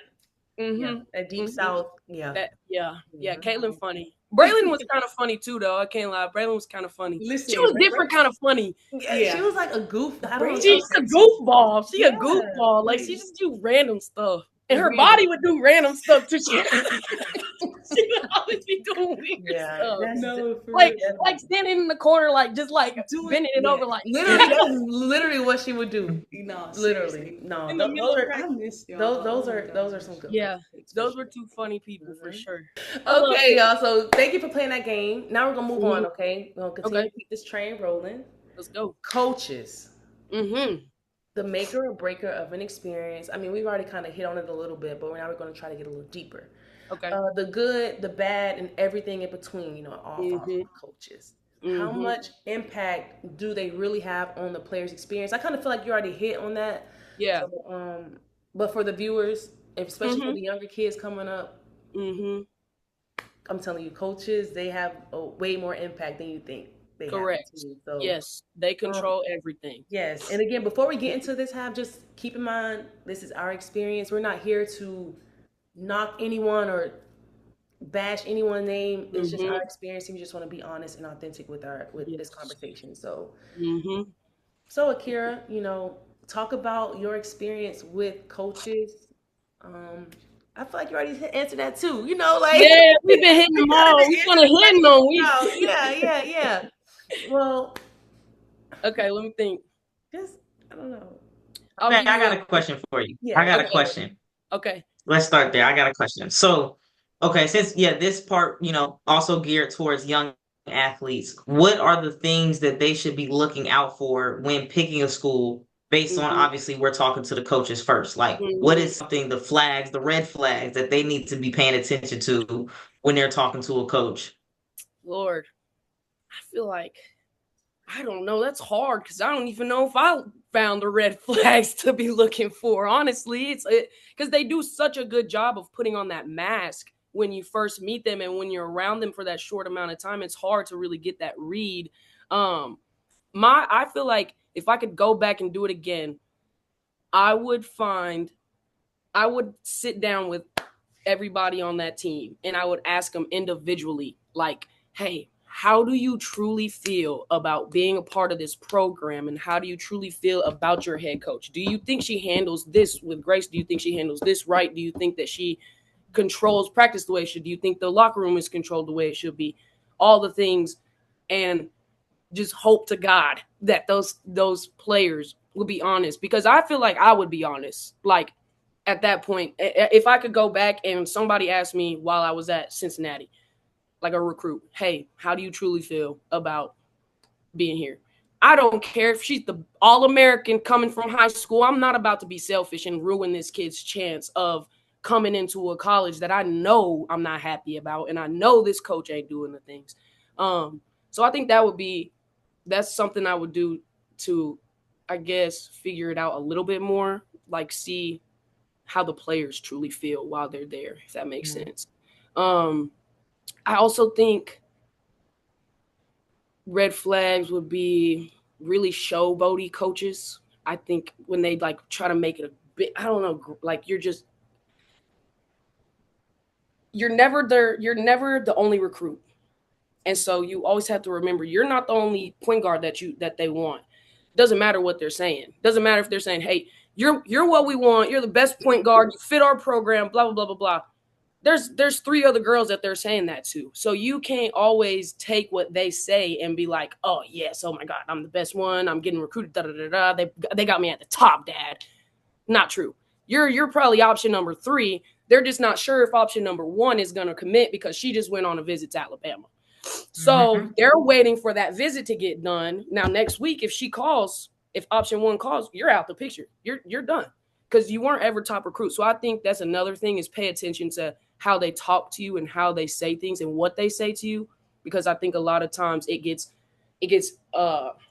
a deep South. Caitlin funny. Braylon was kind of funny too, though. I can't lie. Braylon was kind of funny. Listen, she was different kind of funny. Yeah, she was like a goof. She's a goofball. She a goofball. Like she just do random stuff. And her body would do random stuff too. She would always be doing weird stuff. Like standing in the corner, like just like bending it over, like literally. That's literally what she would do. No, literally, no. Those are some good. Yeah, those were two funny people for sure. Okay, y'all. So thank you for playing that game. Now we're gonna move on. Okay, we're gonna continue to keep this train rolling. Let's go. Coaches. The maker or breaker of an experience. I mean, we've already kind of hit on it a little bit, but now we're going to try to get a little deeper. Okay. The good, the bad, and everything in between, all coaches. How much impact do they really have on the player's experience? I kind of feel like you already hit on that. Yeah. So, but for the viewers, especially for the younger kids coming up, I'm telling you, coaches, they have a way more impact than you think. Correct. So, yes, they control everything. Yes, and again, before we get into this, just keep in mind this is our experience. We're not here to knock anyone or bash anyone's name. It's just our experience, and we just want to be honest and authentic with this conversation. So, so Akira, talk about your experience with coaches. I feel like you already answered that too. Yeah, we've been hitting them all. We're gonna hit them. Yeah. Well, okay, let me think. I don't know. I got a question for you. Yeah, I got a question. Okay. Let's start there. I got a question. So, since this part, also geared towards young athletes, what are the things that they should be looking out for when picking a school based on, obviously, we're talking to the coaches first. Like, what is something, the red flags that they need to be paying attention to when they're talking to a coach? Lord, I feel like, I don't know. That's hard because I don't even know if I found the red flags to be looking for. Honestly, it's because they do such a good job of putting on that mask when you first meet them, and when you're around them for that short amount of time, it's hard to really get that read. I feel like if I could go back and do it again, I would sit down with everybody on that team and I would ask them individually, like, hey, how do you truly feel about being a part of this program? And how do you truly feel about your head coach? Do you think she handles this with grace? Do you think she handles this right? Do you think that she controls practice the way it should? Do you think the locker room is controlled the way it should be? All the things. And just hope to God that those players will be honest, because I feel like I would be honest. Like at that point, if I could go back and somebody asked me while I was at Cincinnati, like a recruit, hey, how do you truly feel about being here? I don't care if she's the All-American coming from high school. I'm not about to be selfish and ruin this kid's chance of coming into a college that I know I'm not happy about, and I know this coach ain't doing the things. So I think that's something I would do to, I guess, figure it out a little bit more, like see how the players truly feel while they're there, if that makes sense. I also think red flags would be really showboaty coaches. I think when they like try to make it a bit, I don't know, like you're never the only recruit. And so you always have to remember you're not the only point guard that they want. Doesn't matter what they're saying. Doesn't matter if they're saying, "Hey, you're what we want. You're the best point guard. You fit our program." Blah blah blah blah blah. There's 3 other girls that they're saying that to. So you can't always take what they say and be like, "Oh yes, oh my God, I'm the best one. I'm getting recruited. Da da da da. They got me at the top, Dad." Not true. You're probably option number 3. They're just not sure if option number 1 is going to commit because she just went on a visit to Alabama. So they're waiting for that visit to get done. Now, next week, if option 1 calls, you're out the picture. You're done because you weren't ever top recruit. So I think that's another thing is pay attention to how they talk to you and how they say things and what they say to you, because I think a lot of times it gets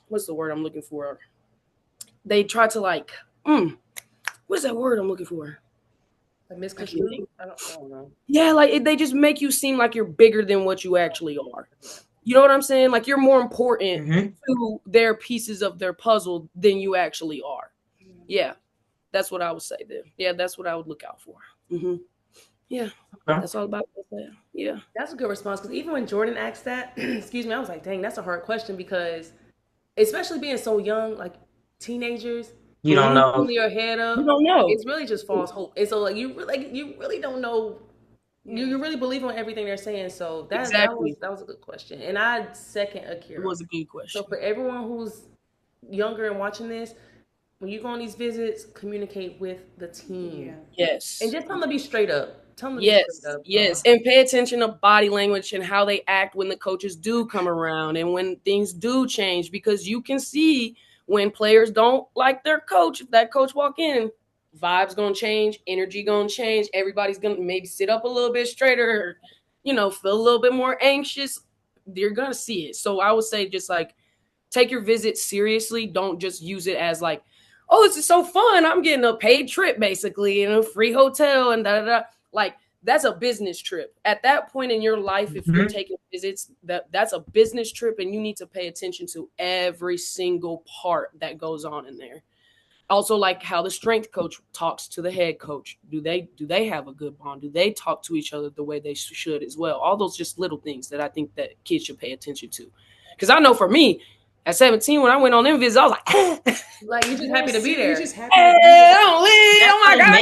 what's the word I'm looking for? They try to like, what's that word I'm looking for? Misconstrued? I don't know. Yeah, like they just make you seem like you're bigger than what you actually are. You know what I'm saying? Like you're more important to their pieces of their puzzle than you actually are. Yeah, that's what I would say there. Yeah, that's what I would look out for. Yeah, that's all about that. Yeah, that's a good response, because even when Jordan asked that, excuse me, I was like, dang, that's a hard question, because especially being so young, like teenagers, you don't know. Your head up. You don't know. It's really just false hope. And so you really don't know. You really believe on everything they're saying. So that was a good question. And I second Akira. It was a good question. So for everyone who's younger and watching this, when you go on these visits, communicate with the team. Yeah. Yes. And just tell them to be straight up. Tell them to yes. be straight up. Yes. And pay attention to body language and how they act when the coaches do come around and when things do change, because you can see when players don't like their coach, if that coach walk in, vibes gonna change, energy gonna change. Everybody's gonna maybe sit up a little bit straighter, or, feel a little bit more anxious. You're gonna see it. So I would say just like take your visit seriously. Don't just use it as like, oh, this is so fun. I'm getting a paid trip basically in a free hotel and da da da. Like that's a business trip. At that point in your life, if you're taking visits, that's a business trip, and you need to pay attention to every single part that goes on in there. Also, like how the strength coach talks to the head coach. Do they have a good bond? Do they talk to each other the way they should as well? All those just little things that I think that kids should pay attention to. Because I know for me, at 17, when I went on them visits, I was like, you're just happy to be there. You're just happy to be there. Oh my God,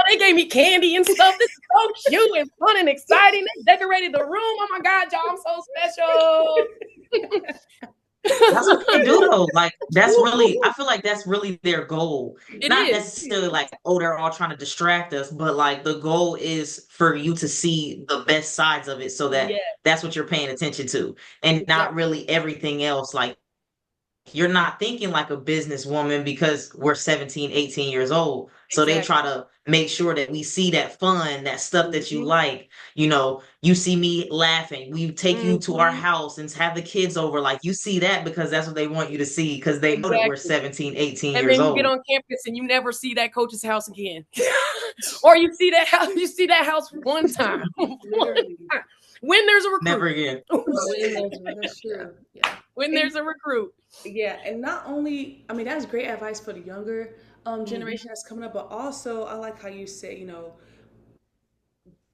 they gave me candy and stuff. This is so cute and fun and exciting. They decorated the room. Oh my God, y'all, I'm so special. That's what they do though. Like that's really, I feel like that's really their goal. Not necessarily like, oh, they're all trying to distract us, but like the goal is for you to see the best sides of it, so that that's what you're paying attention to, and not really everything else. Like you're not thinking like a businesswoman because we're 17, 18 years old. So they try to make sure that we see that fun, that stuff that you like. You see me laughing. We take you to our house and have the kids over. Like you see that because that's what they want you to see, because they know that we're 17, 18 years old. And then you get on campus and you never see that coach's house again. Or you see that house one time. When there's a recruit. Never again. That's true. Yeah. When there's a recruit. Yeah, and not only, I mean, that's great advice for the younger generation that's coming up, but also I like how you say,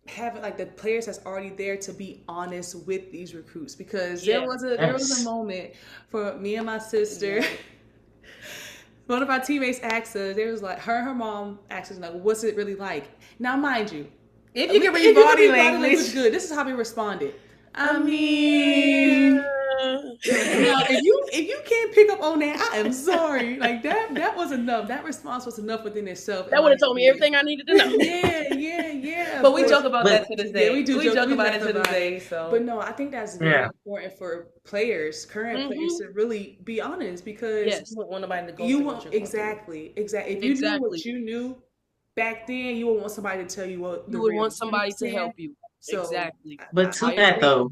having like the players that's already there to be honest with these recruits, because there was a moment for me and my sister. One of our teammates asked us, there was like her mom asked us, like, what's it really like? Now, mind you, if you can read body language good, this is how we responded. I mean, if you can't pick up on that, I am sorry. Like that was enough. That response was enough within itself. That would have told me everything I needed to know. Yeah. But we joke about that to this day. Yeah, we joke about it to this day. So, but no, I think that's very important for players, current players, to really be honest, because you want nobody to go. Exactly. If you knew what you knew back then you would want somebody to tell you what you would want somebody to help you. So, exactly. But to that though,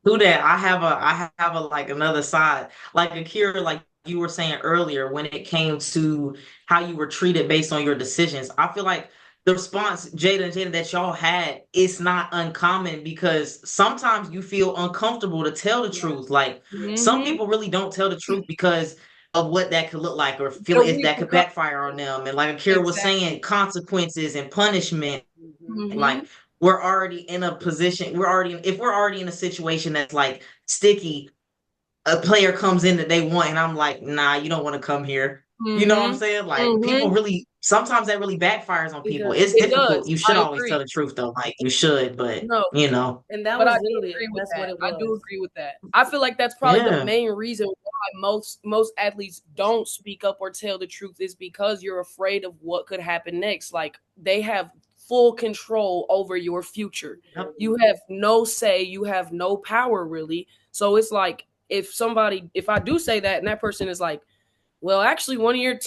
I have a like another side. Like Akira, like you were saying earlier, when it came to how you were treated based on your decisions, I feel like the response, Jada, that y'all had, it's not uncommon because sometimes you feel uncomfortable to tell the truth. Like some people really don't tell the truth because of what that could look like or feel if that could backfire on them. And like Akira was saying, consequences and punishment. Like we're already in a position, if we're already in a situation that's like sticky, a player comes in that they want, and I'm like, nah, you don't want to come here. You know what I'm saying? Like people really, sometimes that really backfires on people. It's difficult. You should always tell the truth though. Like you should, but you know. And that was literally, that's what it was. I do agree with that. I feel like that's probably the main reason why most athletes don't speak up or tell the truth is because you're afraid of what could happen next. Like they have full control over your future. You have no say, you have no power really. So it's like if I do say that and that person is like, well, actually one of your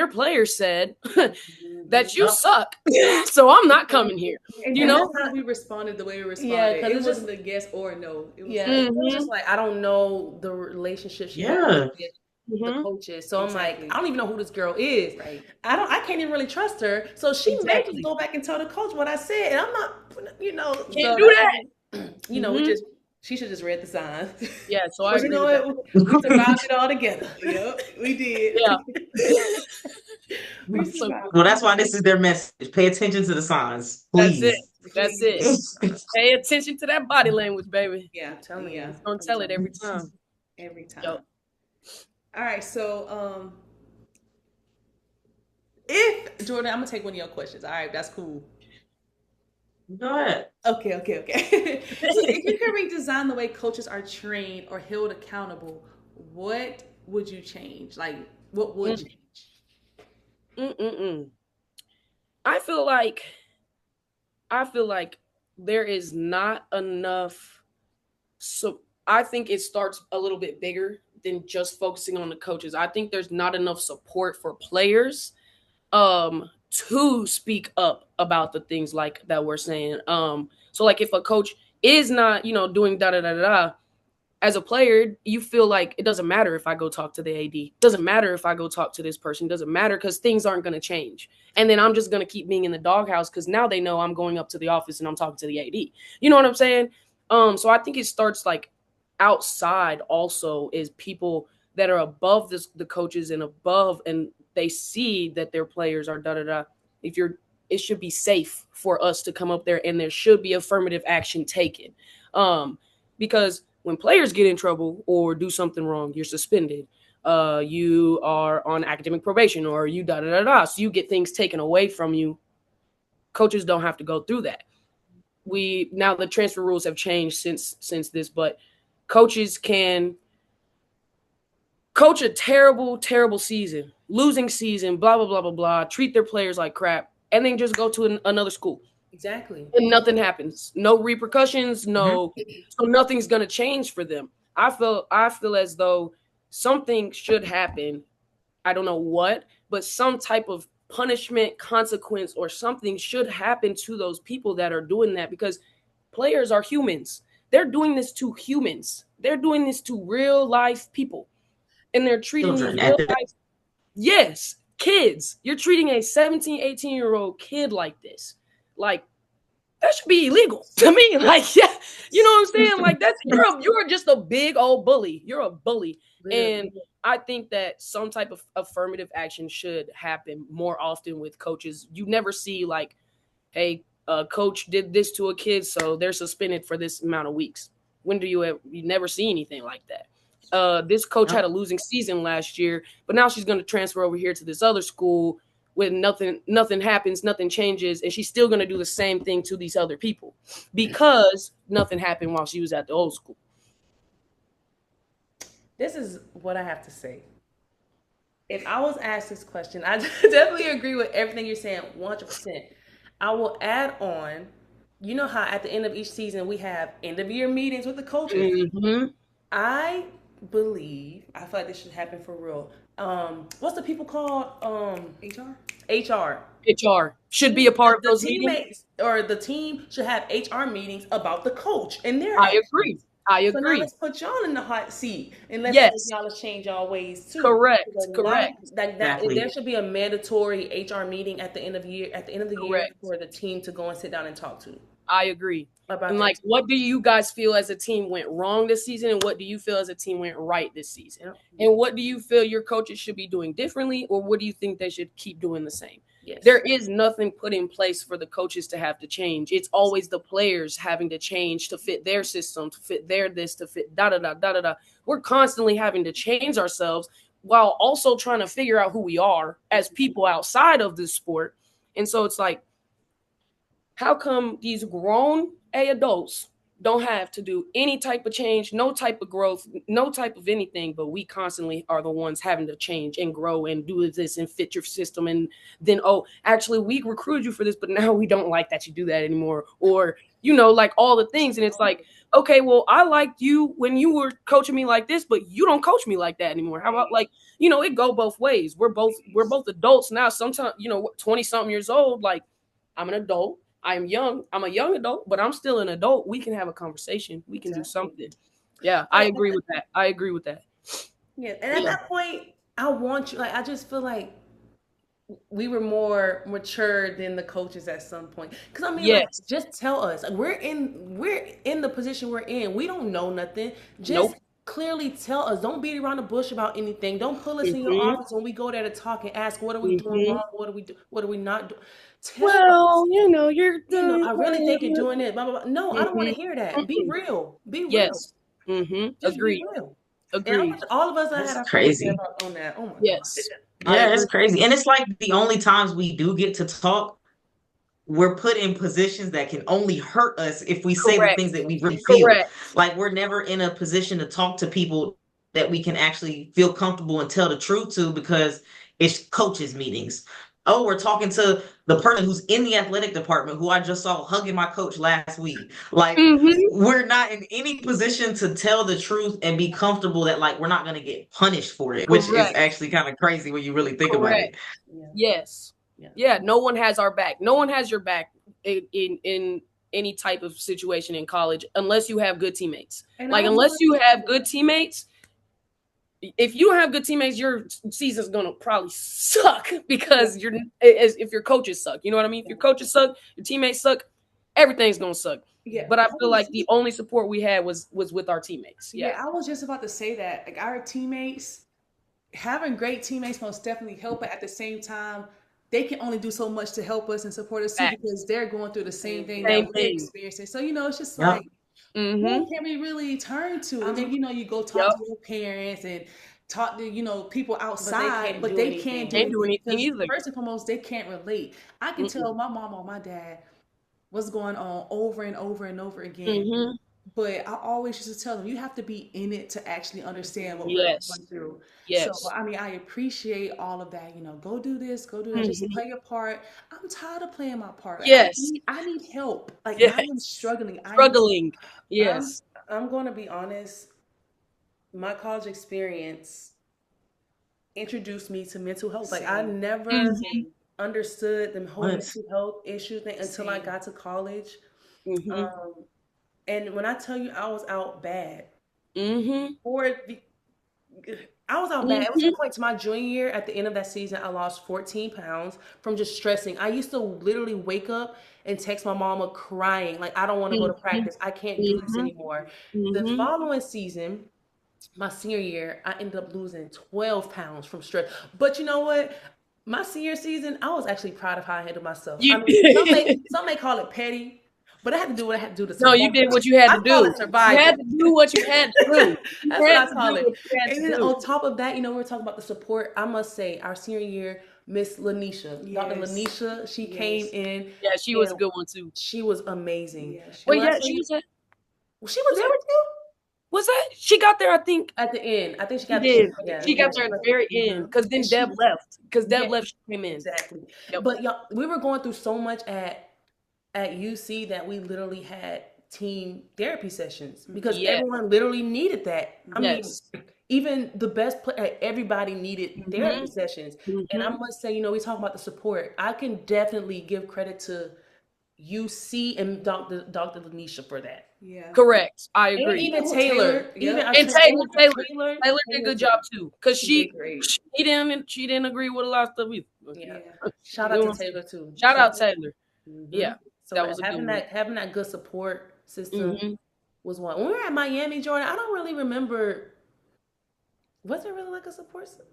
players said that you suck. So I'm not coming here. And you know how we responded the way we responded. Yeah, because it wasn't a yes or a no. It was it was just like I don't know the relationship she has with the coaches. So I'm like, I don't even know who this girl is. Right. I can't even really trust her. So she may just go back and tell the coach what I said. And I'm not, can't do that. She should just read the signs. Yeah, so I agree. We survived it all together. Yep, we did. Yeah. Well, that's why this is their message. Pay attention to the signs, please. That's it. Pay attention to that body language, baby. Yeah, I'm telling you. Don't tell it every time. Every time. Yep. All right, so if Jordan, I'm gonna take one of your questions. All right, that's cool. Go ahead. Okay. So if you could redesign the way coaches are trained or held accountable, what would you change? Like, what would change? I feel like there is not enough. So I think it starts a little bit bigger than just focusing on the coaches. I think there's not enough support for players to speak up about the things like that we're saying. So like if a coach is not, doing da-da-da-da-da, as a player, you feel like it doesn't matter if I go talk to the AD. Doesn't matter if I go talk to this person. Doesn't matter because things aren't going to change. And then I'm just going to keep being in the doghouse because now they know I'm going up to the office and I'm talking to the AD. You know what I'm saying? So I think it starts like outside also is people that are above the coaches and above and they see that their players are da-da-da. It should be safe for us to come up there and there should be affirmative action taken. Because when players get in trouble or do something wrong, you're suspended. You are on academic probation or you da-da-da-da. So you get things taken away from you. Coaches don't have to go through that. Now the transfer rules have changed since this, but coaches can coach a terrible, terrible season, losing season, blah, blah, blah, blah, blah, treat their players like crap, and then just go to another school. Exactly. And nothing happens. No repercussions, so nothing's going to change for them. I feel as though something should happen. I don't know what, but some type of punishment, consequence, or something should happen to those people that are doing that because players are humans. They're doing this to humans. They're doing this to real life people. And they're treating these real life. Yes, kids. You're treating a 17, 18-year-old kid like this. Like, that should be illegal to me. Like, yeah, you know what I'm saying? Like, you're just a big old bully. You're a bully. And I think that some type of affirmative action should happen more often with coaches. You never see like, hey, coach did this to a kid, so they're suspended for this amount of weeks. When do you never see anything like that? This coach had a losing season last year, but now she's going to transfer over here to this other school with nothing happens, nothing changes, and she's still going to do the same thing to these other people because nothing happened while she was at the old school. This is what I have to say. If I was asked this question, I definitely agree with everything you're saying, 100%. I will add on, you know how at the end of each season we have end-of-year meetings with the coaches. I feel like this should happen for real. What's the people called? HR? HR. HR should be a part of those meetings. Teammates or the team should have HR meetings about the coach and their I agree. So now let's put y'all in the hot seat and let's see y'all change y'all ways too. Correct. There should be a mandatory HR meeting at the end of the year for the team to go and sit down and talk to. I agree. And like, what do you guys feel as a team went wrong this season, and what do you feel as a team went right this season? Yep. And what do you feel your coaches should be doing differently, or what do you think they should keep doing the same? Yes. There is nothing put in place for the coaches to have to change. It's always the players having to change to fit their system, to fit their this, to fit da-da-da. We're constantly having to change ourselves while also trying to figure out who we are as people outside of this sport. And so it's like, how come these grown adults don't have to do any type of change, no type of growth, no type of anything, but we constantly are the ones having to change and grow and do this and fit your system. And then, actually, we recruited you for this, but now we don't like that you do that anymore. Or, like all the things. And it's like, okay, well, I liked you when you were coaching me like this, but you don't coach me like that anymore. How about it go both ways. We're both adults now. Sometimes, 20 something years old, like I'm an adult. I'm young. I'm a young adult, but I'm still an adult. We can have a conversation. We can do something. Yeah, I agree with that. Yeah, and at that point, I want you. I just feel like we were more mature than the coaches at some point. Because just tell us. We're in the position we're in. We don't know nothing. Just clearly tell us. Don't beat around the bush about anything. Don't pull us in your office when we go there to talk and ask, what are we doing wrong? What are we not doing? I really think you're doing it. Blah, blah, blah. No, I don't want to hear that. Be real. Be real. Yes. Agreed. Agreed. All of us have had crazy on that. Oh my yes. God. Yeah, it's crazy. And it's like the only times we do get to talk, we're put in positions that can only hurt us if we say the things that we really feel. Like we're never in a position to talk to people that we can actually feel comfortable and tell the truth to, because it's coaches meetings. Oh, we're talking to the person who's in the athletic department who I just saw hugging my coach last week. Like we're not in any position to tell the truth and be comfortable that we're not going to get punished for it, which is actually kind of crazy when you really think about it. Yes. Yeah. No one has our back. No one has your back in any type of situation in college unless you have good teammates. Unless you have good teammates. If you don't have good teammates, your season's gonna probably suck because if your coaches suck, you know what I mean? If your coaches suck, your teammates suck, everything's gonna suck. Yeah. But I feel like the only support we had was with our teammates. Yeah, I was just about to say that. Like our teammates, having great teammates most definitely help, but at the same time, they can only do so much to help us and support us too, because they're going through the same thing that we're experiencing. So it's just like, who can we really turn to? I mean, you go talk to your parents and talk to people outside, but they can't do anything either. First and foremost, they can't relate. I can tell my mom or my dad what's going on over and over and over again. But I always used to tell them, you have to be in it to actually understand what we're going through. Yes. So, I appreciate all of that. Go do this, go do that. Just play your part. I'm tired of playing my part. Yes. I need help. I am struggling. Yes. I'm going to be honest. My college experience introduced me to mental health. I never understood the whole mental health issue thing until I got to college. And when I tell you I was out bad, I was out bad. It was a point to my junior year. At the end of that season, I lost 14 pounds from just stressing. I used to literally wake up and text my mama crying, I don't want to go to practice. I can't do this anymore. The following season, my senior year, I ended up losing 12 pounds from stress. But you know what? My senior season, I was actually proud of how I handled myself. Some may call it petty. But I had to do what I had to do to survive. No, you did what you had to do. You had to do what you had to do. That's what I call it. And then on top of that, we're talking about the support. I must say, our senior year, Miss Lanisha, Dr. Lanisha, she came in. Yeah, she was a good one too. She was amazing. Yeah, she was there with you? Was that? She got there, I think. At the end. I think she got there. She got there at the very end. Because then Deb left. Because Deb left, she came in. Exactly. Yep. But y'all, we were going through so much at UC that we literally had team therapy sessions because everyone literally needed that. I mean, even the best player, everybody needed their possessions. And I must say, we talk about the support. I can definitely give credit to UC and Dr. Lanisha for that. Yeah. Correct. I agree. And even Taylor. Taylor did a good job too. Because she didn't agree with a lot of stuff either. Yeah. Shout out to Taylor too. Shout out Taylor. Yeah. So that was having that good support system was one. When we were at Miami, Jordan, I don't really remember. Was there really like a support system?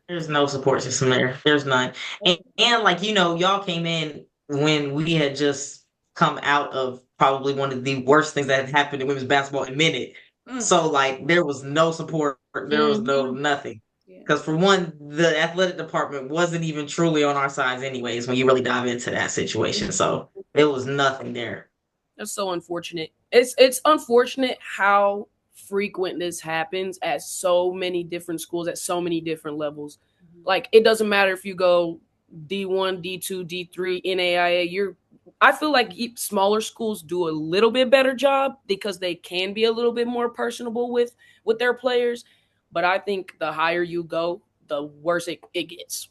There's no support system there. There's none. And like, y'all came in when we had just come out of probably one of the worst things that had happened in women's basketball in a minute. So like there was no support. There was no nothing. Because for one, the athletic department wasn't even truly on our sides anyways when you really dive into that situation. So there was nothing there. That's so unfortunate. It's unfortunate how frequent this happens at so many different schools at so many different levels. Like it doesn't matter if you go D1, D2, D3, NAIA. I feel like smaller schools do a little bit better job because they can be a little bit more personable with their players. But I think the higher you go, the worse it gets.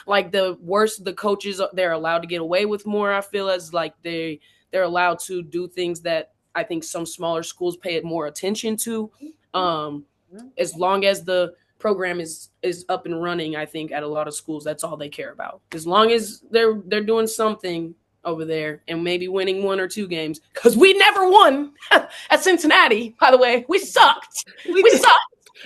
Like the worse the coaches, they're allowed to get away with more. I feel as like they're allowed to do things that I think some smaller schools pay more attention to. As long as the program is up and running, I think at a lot of schools, that's all they care about. As long as they're doing something over there and maybe winning 1 or 2 games, because we never won at Cincinnati, by the way. We sucked. We sucked.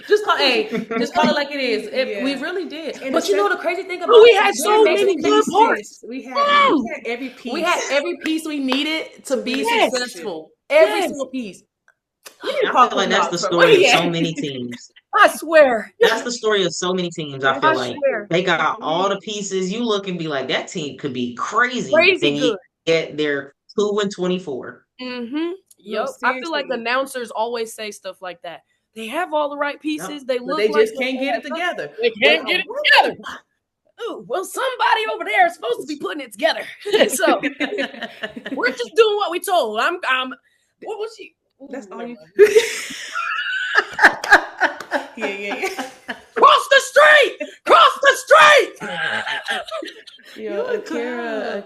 Just call it like it is. We really did. And but the crazy thing about we had so many good parts. We had every piece. We had every piece we needed to be successful. Every single piece. I feel like that's the story of so many teams. I swear. That's the story of so many teams. I feel like they got all the pieces. You look and be like, that team could be crazy. Then good. Yet they're 2-24. Yep. I feel like announcers always say stuff like that. They have all the right pieces. They look they just can't get it together. They can't get it together. Ooh, well, somebody over there is supposed to be putting it together. So we're just doing what we told. I'm what was she? Ooh, that's all you. Yeah. Cross the street! Cross the street! Akira.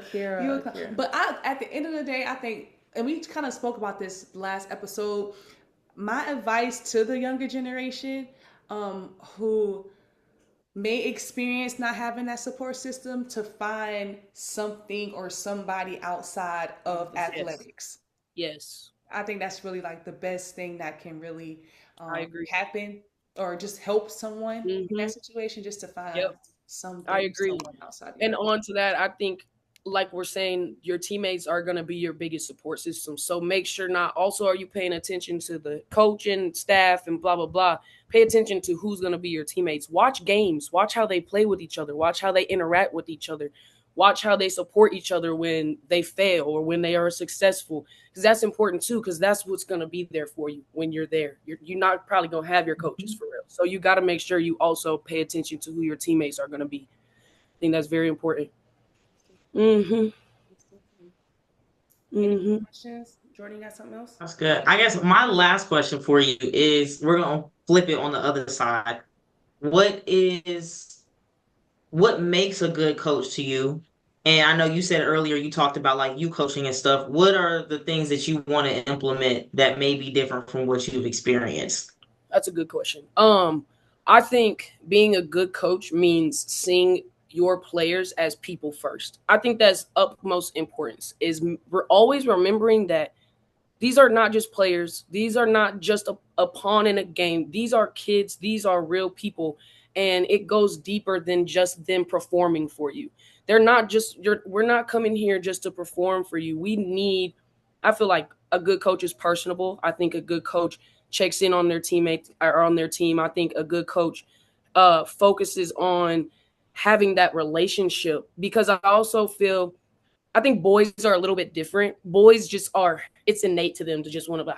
But at the end of the day, I think, and we kind of spoke about this last episode, my advice to the younger generation who may experience not having that support system, to find something or somebody outside of athletics. Yes. I think that's really like the best thing that can really I agree. happen, or just help someone in that situation, just to find something. I agree. Outside and on to that, I think, like we're saying, your teammates are going to be your biggest support system. So make sure are you paying attention to the coaching staff and blah, blah, blah. Pay attention to who's going to be your teammates. Watch games. Watch how they play with each other. Watch how they interact with each other. Watch how they support each other when they fail or when they are successful. Because that's important too, because that's what's going to be there for you when you're there. You're not probably going to have your coaches for real. So you got to make sure you also pay attention to who your teammates are going to be. I think that's very important. Any questions? Jordan, you got something else? That's good. I guess my last question for you is, we're going to flip it on the other side. What makes a good coach to you? And I know you said earlier, you talked about like you coaching and stuff. What are the things that you want to implement that may be different from what you've experienced? That's a good question. I think being a good coach means seeing your players as people first. I think that's utmost importance, is we're always remembering that these are not just players. These are not just a pawn in a game. These are kids. These are real people. And it goes deeper than just them performing for you. They're not just, we're not coming here just to perform for you. I feel like a good coach is personable. I think a good coach checks in on their teammates or on their team. I think a good coach focuses on having that relationship, because I also feel, I think boys are a little bit different. Boys just are, it's innate to them to just want to be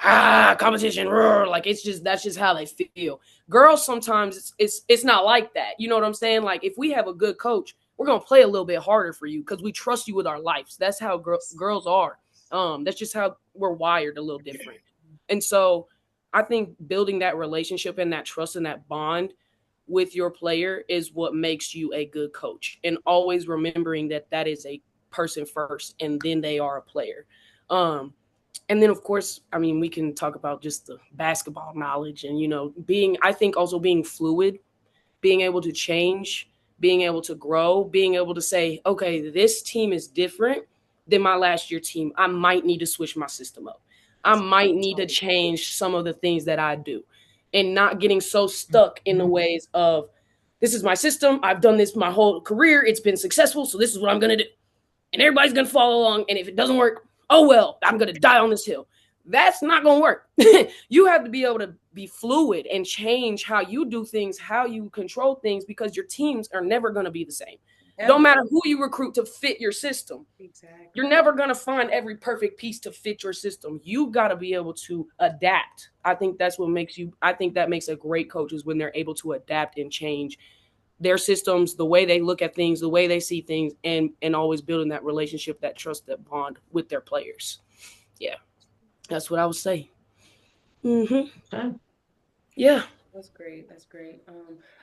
competition, like that's just how they feel. Girls, sometimes it's not like that. You know what I'm saying? Like if we have a good coach, we're going to play a little bit harder for you because we trust you with our lives. That's how girls are. That's just how we're wired a little different. And so I think building that relationship and that trust and that bond with your player is what makes you a good coach, and always remembering that that is a person first and then they are a player. And then of course, I mean, we can talk about just the basketball knowledge and, I think also being fluid, being able to change, being able to grow, being able to say, okay, this team is different than my last year team. I might need to switch my system up. I might need to change some of the things that I do, and not getting so stuck in the ways of, this is my system. I've done this my whole career. It's been successful. So this is what I'm going to do. And everybody's going to follow along. And if it doesn't work, oh, well, I'm going to die on this hill. That's not going to work. You have to be able to be fluid and change how you do things, how you control things, because your teams are never going to be the same. Don't matter who you recruit to fit your system. Exactly. You're never going to find every perfect piece to fit your system. You got to be able to adapt. I think that's what makes a great coach, is when they're able to adapt and change their systems, the way they look at things, the way they see things, and always building that relationship, that trust, that bond with their players. Yeah. That's what I would say. Okay. Yeah. That's great.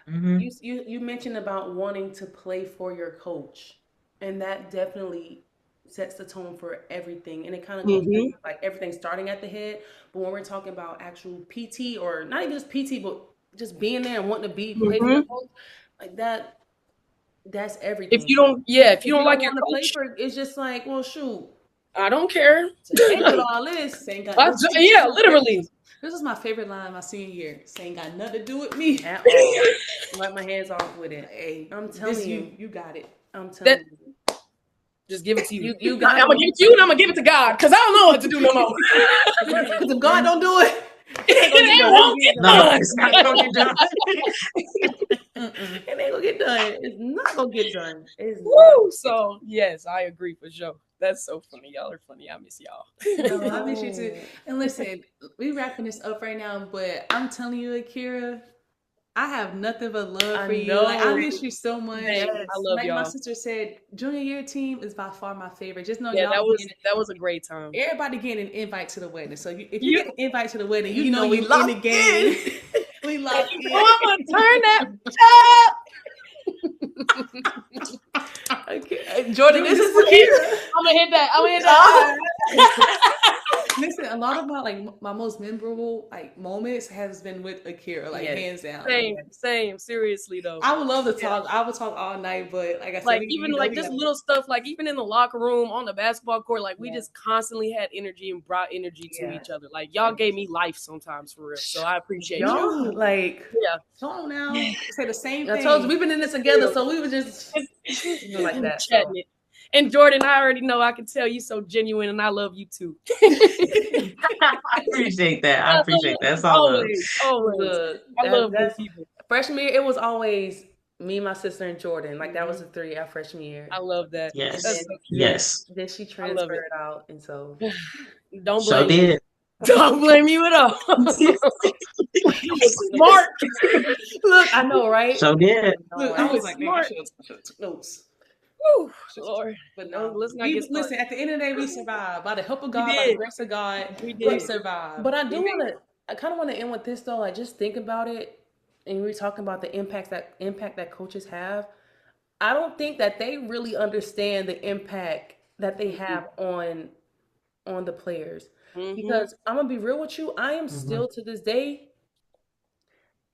You mentioned about wanting to play for your coach, and that definitely sets the tone for everything. And it kind of goes like everything starting at the head. But when we're talking about actual PT, or not even just PT, but just being there and wanting to play for your coach, like that's everything. If you don't like your coach, it's just like, well, shoot, I don't care. Ain't with all this. Ain't got literally. This is my favorite line my senior year. This ain't got nothing to do with me at all. Wipe my hands off with it. Hey, I'm telling you, you got it. I'm telling you. Just give it to you. You got it. I'm gonna give it to you, and I'm gonna give it to God, because I don't know what to do no more. Because if God don't do it, it won't get done. It's not gonna get done. It ain't gonna get done. It's not gonna get done. Woo! So yes, I agree for sure. That's so funny. Y'all are funny. I miss y'all. No, I miss you too. And listen, we wrapping this up right now, but I'm telling you, Akira, I have nothing but love for you. Like, I miss you so much. Yes, I love like y'all. My sister said, junior year team is by far my favorite. Just know y'all that was a great time. Everybody getting an invite to the wedding. So if you get an invite to the wedding, you know we in the game. We locked in. Oh, I'm gonna turn that up. Okay. Jordan, this is Akira. I'm gonna hit that. Listen, a lot of my most memorable moments has been with Akira, hands down. Same. Seriously though, I would love to talk. I would talk all night, but like I said, even just little stuff, even in the locker room, on the basketball court, we just constantly had energy and brought energy to each other. Like, y'all gave me life sometimes, for real. So I appreciate y'all. So now say the same thing. I told you we've been in this together, so we were just like that. Chatting it. And Jordan, I already know, I can tell you so genuine, and I love you too. I appreciate that. That's all. Always. I love good people. Freshman year, it was always me, my sister, and Jordan. That was the three our freshman year. I love that. Yes. Then she transferred out, and so don't blame me. Don't blame you at all. Smart. Look, I know, right? So did. Look, I was smart. I should have took notes. Woo, Lord. But no, let's not get started. Listen, at the end of the day, we survived. By the help of God, by the grace of God, we survived. But I kind of want to end with this though. Just think about it. And we're talking about the impact that coaches have. I don't think that they really understand the impact that they have on the players. Because I'm gonna be real with you, I am still to this day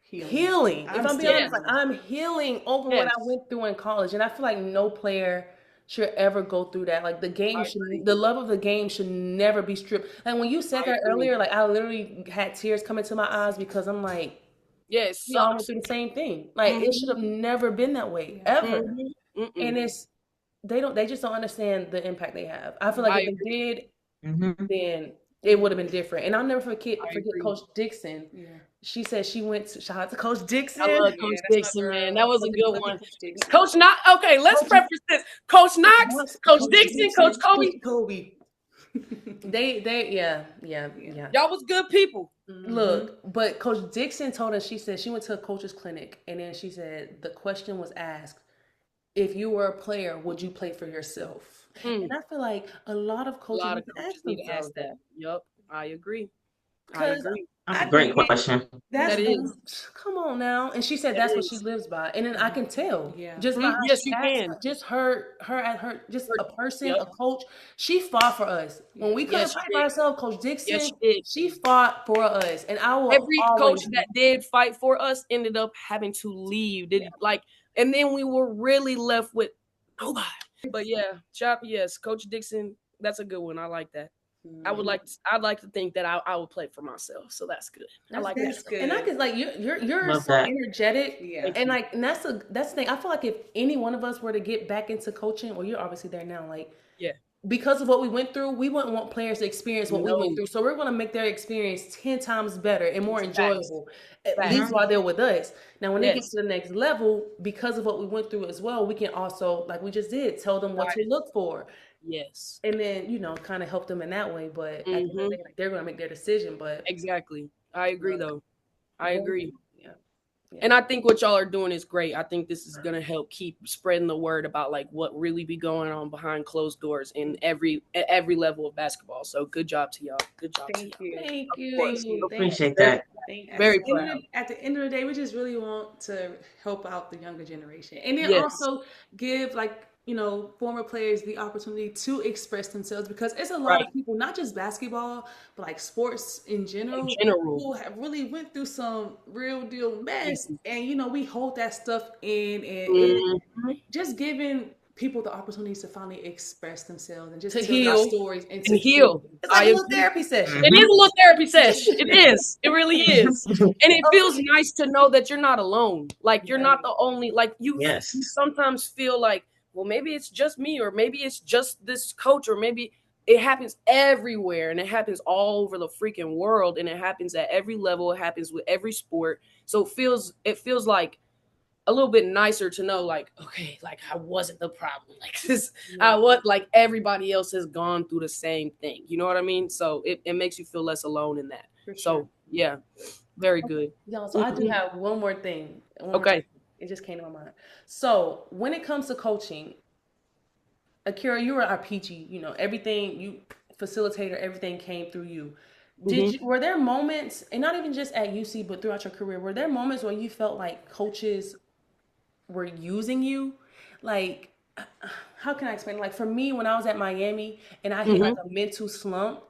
healing. If I'm being honest, I'm healing over what I went through in college, and I feel like no player should ever go through that. The love of the game should never be stripped. And when you said that earlier, I literally had tears coming to my eyes, because I'm like, yes, we all went through the same thing. It should have never been that way ever. And they just don't understand the impact they have. I feel like if they did, then it would have been different. And I'll never forget Coach Dixon. Yeah. She said she went to, shout out to Coach Dixon. I love Coach Dixon, man. That was a good one. Coach Knox. Okay, let's preface this. Coach Knox, Coach Dixon, Coach Kobe. Yeah. Y'all was good people. Look, but Coach Dixon told us, she said she went to a coach's clinic, and then she said the question was asked, if you were a player, would you play for yourself? And I feel like a lot of coaches need to ask that. Yep, I agree. I agree. That's a great question. That is. Come on now. And she said that's what she lives by. And then I can tell. Yeah. Just by how Yes, she you acts, can. just her at her, just a person, Yep. a coach. She fought for us. When we couldn't fight for ourselves, Coach Dixon, she fought for us. And I will every always coach that did fight for us ended up having to leave. And then we were really left with nobody. But yes, Coach Dixon, that's a good one. I like that. I'd like to think that I would play for myself, so that's good. I like that. Good. And I could you're so energetic, and and that's the thing. I feel like if any one of us were to get back into coaching, well, you're obviously there now, because of what we went through, we wouldn't want players to experience what we went through. So we're going to make their experience 10 times better and more enjoyable, at least while they're with us. Now, when they get to the next level, because of what we went through as well, we can also, like we just did, tell them what to look for. Yes. And then, kind of help them in that way. But at the end of the day, they're going to make their decision. But exactly. I agree, though. I agree. And I think what y'all are doing is great. I think this is going to help keep spreading the word about like what really be going on behind closed doors in every level of basketball. So good job to y'all. Good job. Thank you. Thank you. Appreciate that. Very proud. At the end of the day, we just really want to help out the younger generation. And then also give former players the opportunity to express themselves, because it's a lot of people, not just basketball, but like sports in general, who have really went through some real deal mess. And we hold that stuff in, and just giving people the opportunities to finally express themselves and just tell their stories and to heal. It's like a little therapy session. It is a little therapy session. It is. It really is. And it feels nice to know that you're not alone. Like you're not the only, like you sometimes feel like, well, maybe it's just me, or maybe it's just this coach, or maybe it happens everywhere, and it happens all over the freaking world, and it happens at every level. It happens with every sport. So it feels like a little bit nicer to know, like, okay, like I wasn't the problem. Like this, like everybody else has gone through the same thing. You know what I mean? So it makes you feel less alone in that. So yeah, very good. Y'all, so I do have one more thing. It just came to my mind. So when it comes to coaching, Akira, you were our PG, everything, you facilitator, everything came through you. Were there moments, and not even just at UC, but throughout your career, were there moments where you felt like coaches were using you? Like, how can I explain? Like for me, when I was at Miami and I hit like a mental slump,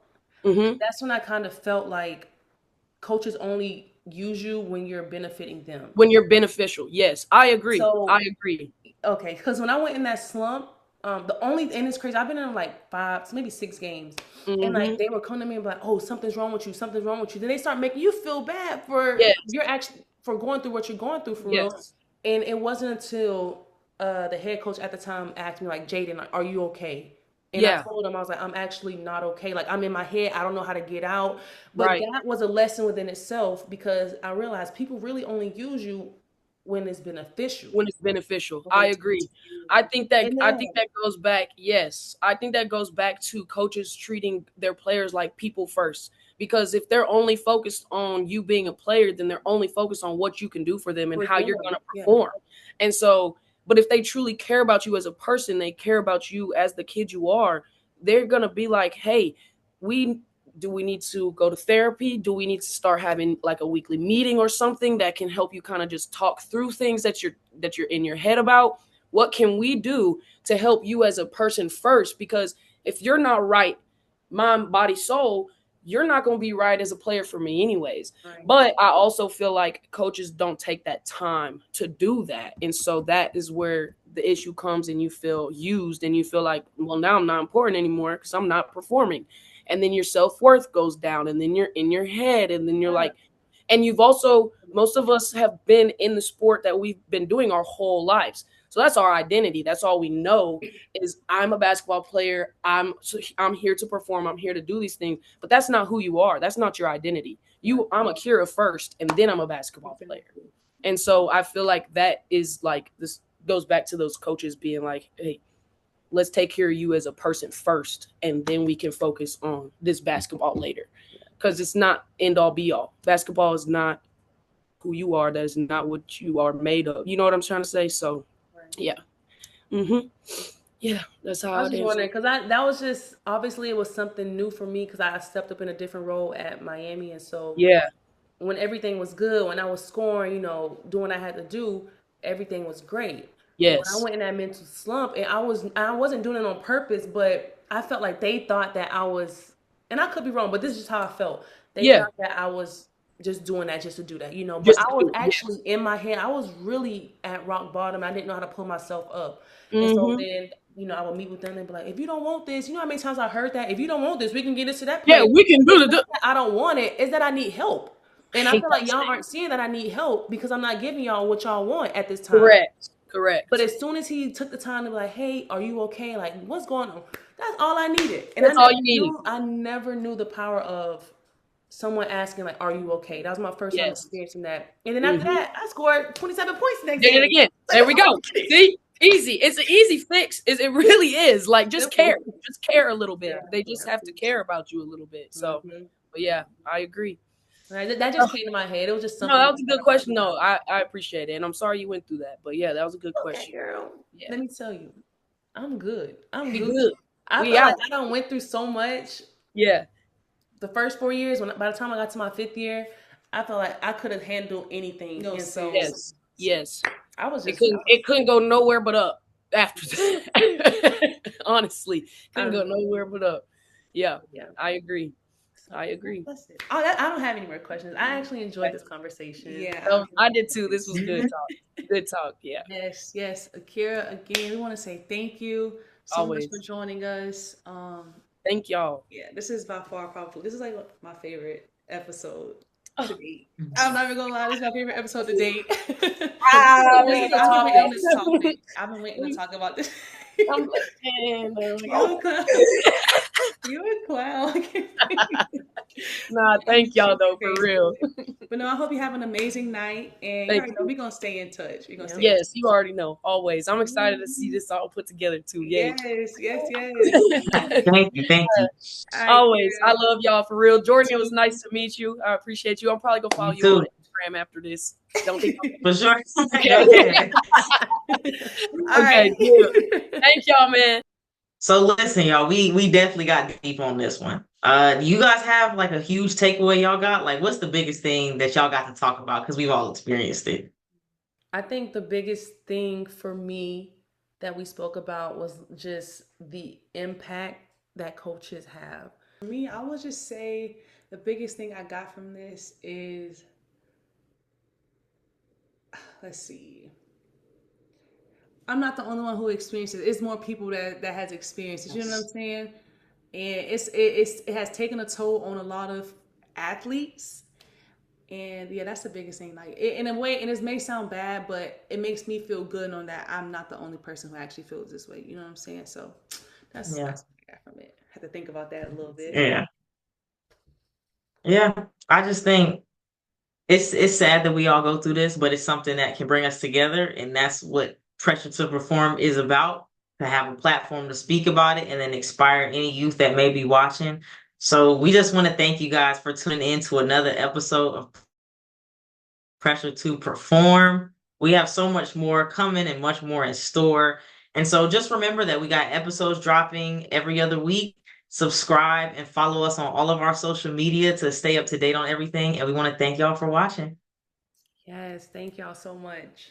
that's when I kind of felt like coaches only use you when you're benefiting them. When you're beneficial. Yes, I agree. I agree. Okay, because when I went in that slump, and it's crazy, I've been in like 5, maybe 6 games, and like they would come to me and be like, oh, something's wrong with you. Then they start making you feel bad for for going through what you're going through for real. And it wasn't until the head coach at the time asked me, like, Jaden, like, are you okay? And I told him, I was like, I'm actually not okay. Like, I'm in my head. I don't know how to get out. But that was a lesson within itself, because I realized people really only use you when it's beneficial. I agree. I think that goes back. Yes. I think that goes back to coaches treating their players like people first. Because if they're only focused on you being a player, then they're only focused on what you can do for them and how you're going to perform. And so, but if they truly care about you as a person, they care about you as the kid you are, they're going to be like, hey, do we need to go to therapy? Do we need to start having like a weekly meeting or something that can help you kind of just talk through things that you're in your head about? What can we do to help you as a person first? Because if you're not right, mind, body, soul, you're not going to be right as a player for me anyways. But I also feel like coaches don't take that time to do that. And so that is where the issue comes, and you feel used, and you feel like, well, now I'm not important anymore because I'm not performing. And then your self-worth goes down, and then you're in your head, and then you're like, and you've also, most of us have been in the sport that we've been doing our whole lives. So that's our identity. That's all we know is I'm a basketball player. I'm here to perform. I'm here to do these things. But that's not who you are. That's not your identity. I'm Akira first, and then I'm a basketball player. And so I feel like that is like, this goes back to those coaches being like, hey, let's take care of you as a person first, and then we can focus on this basketball later. Because it's not end all be all. Basketball is not who you are. That is not what you are made of. You know what I'm trying to say? So, yeah. Yeah, that's how I was just wondering because that was just obviously it was something new for me because I stepped up in a different role at Miami, and so yeah, when everything was good, when I was scoring, doing what I had to do, everything was great. But when I yes, went in that mental slump, and I wasn't doing it on purpose, but I felt like they thought that I was, and I could be wrong, but this is just how I felt. They yeah, thought that I was just doing that just to do that, But just I to was do it. actually in my head, I was really at rock bottom. I didn't know how to pull myself up, and so Mm-hmm. then I would meet with them and be like, if you don't want this, how many times I heard that? If you don't want this, we can get this to that Yeah, place. we can do It's the. not that I don't want it; it's that I need help. I And I hate feel that like y'all aren't seeing that I need help because I'm not giving y'all what y'all want at this time. Correct. But as soon as he took the time to be like, "Hey, are you okay? Like, what's going on?" That's all I needed. And That's all you needed. I never knew the power of someone asking like, "Are you okay?" That was my first time experiencing that. And then after that, I scored 27 points the next Did it day. again. There we go. See, easy. It's an easy fix. It really is. Like, just care. Just care a little bit. Yeah. They just have to care about you a little bit. So, but yeah, I agree. Right, that just came to my head. It was just No, something. that was a good question. No, I appreciate it, and I'm sorry you went through that. But yeah, that was a good question. Girl. Yeah. Let me tell you, I'm good. I'm We good. good. I We feel out. like I done went through so much. Yeah. The first 4 years, by the time I got to my 5th year, I felt like I could have handled anything. No, and so yes. I was just It couldn't go nowhere but up after that. Honestly, couldn't go nowhere but up. Yeah, I agree. I agree. That's it. I don't have any more questions. I actually enjoyed this conversation. Yeah, I did too. This was good talk. Good talk. Yeah. yes. Akira, again, we want to say thank you so much Always. for joining us. Thank y'all. Yeah, this is by far probably this is like my favorite episode to Oh. date. I'm not even gonna lie, this is my favorite episode to date. I've been waiting to talk about this. I'm like, man, You're a clown. Nah, thank y'all though, for real. But no, I hope you have an amazing night, and you already know we're gonna stay in touch. We're gonna stay. Yes, you already know. Always, I'm excited to see this all put together too. Yay! Yes. Thank you. Always, I love y'all for real. Jordan, it was nice to meet you. I appreciate you. I'm probably gonna follow you on Instagram after this. Don't think for sure. Okay, thank y'all, man. So listen, y'all, we definitely got deep on this one. You guys have like a huge takeaway y'all got? Like, what's the biggest thing that y'all got to talk about? Because we've all experienced it. I think the biggest thing for me that we spoke about was just the impact that coaches have. For me, I would just say the biggest thing I got from this is, let's see. I'm not the only one who experienced it. It's more people that has experienced it. You know what I'm saying? And it has taken a toll on a lot of athletes. And yeah, that's the biggest thing. Like in a way, and it may sound bad, but it makes me feel good on that I'm not the only person who actually feels this way. You know what I'm saying? So that's what I got from it. I had to think about that a little bit. Yeah. I just think it's sad that we all go through this, but it's something that can bring us together, and that's what Pressure to Perform is about. To have a platform to speak about it and then inspire any youth that may be watching. So we just want to thank you guys for tuning in to another episode of Pressure to Perform. We have so much more coming and much more in store. And so just remember that we got episodes dropping every other week. Subscribe and follow us on all of our social media to stay up to date on everything. And we want to thank y'all for watching. Yes, thank y'all so much.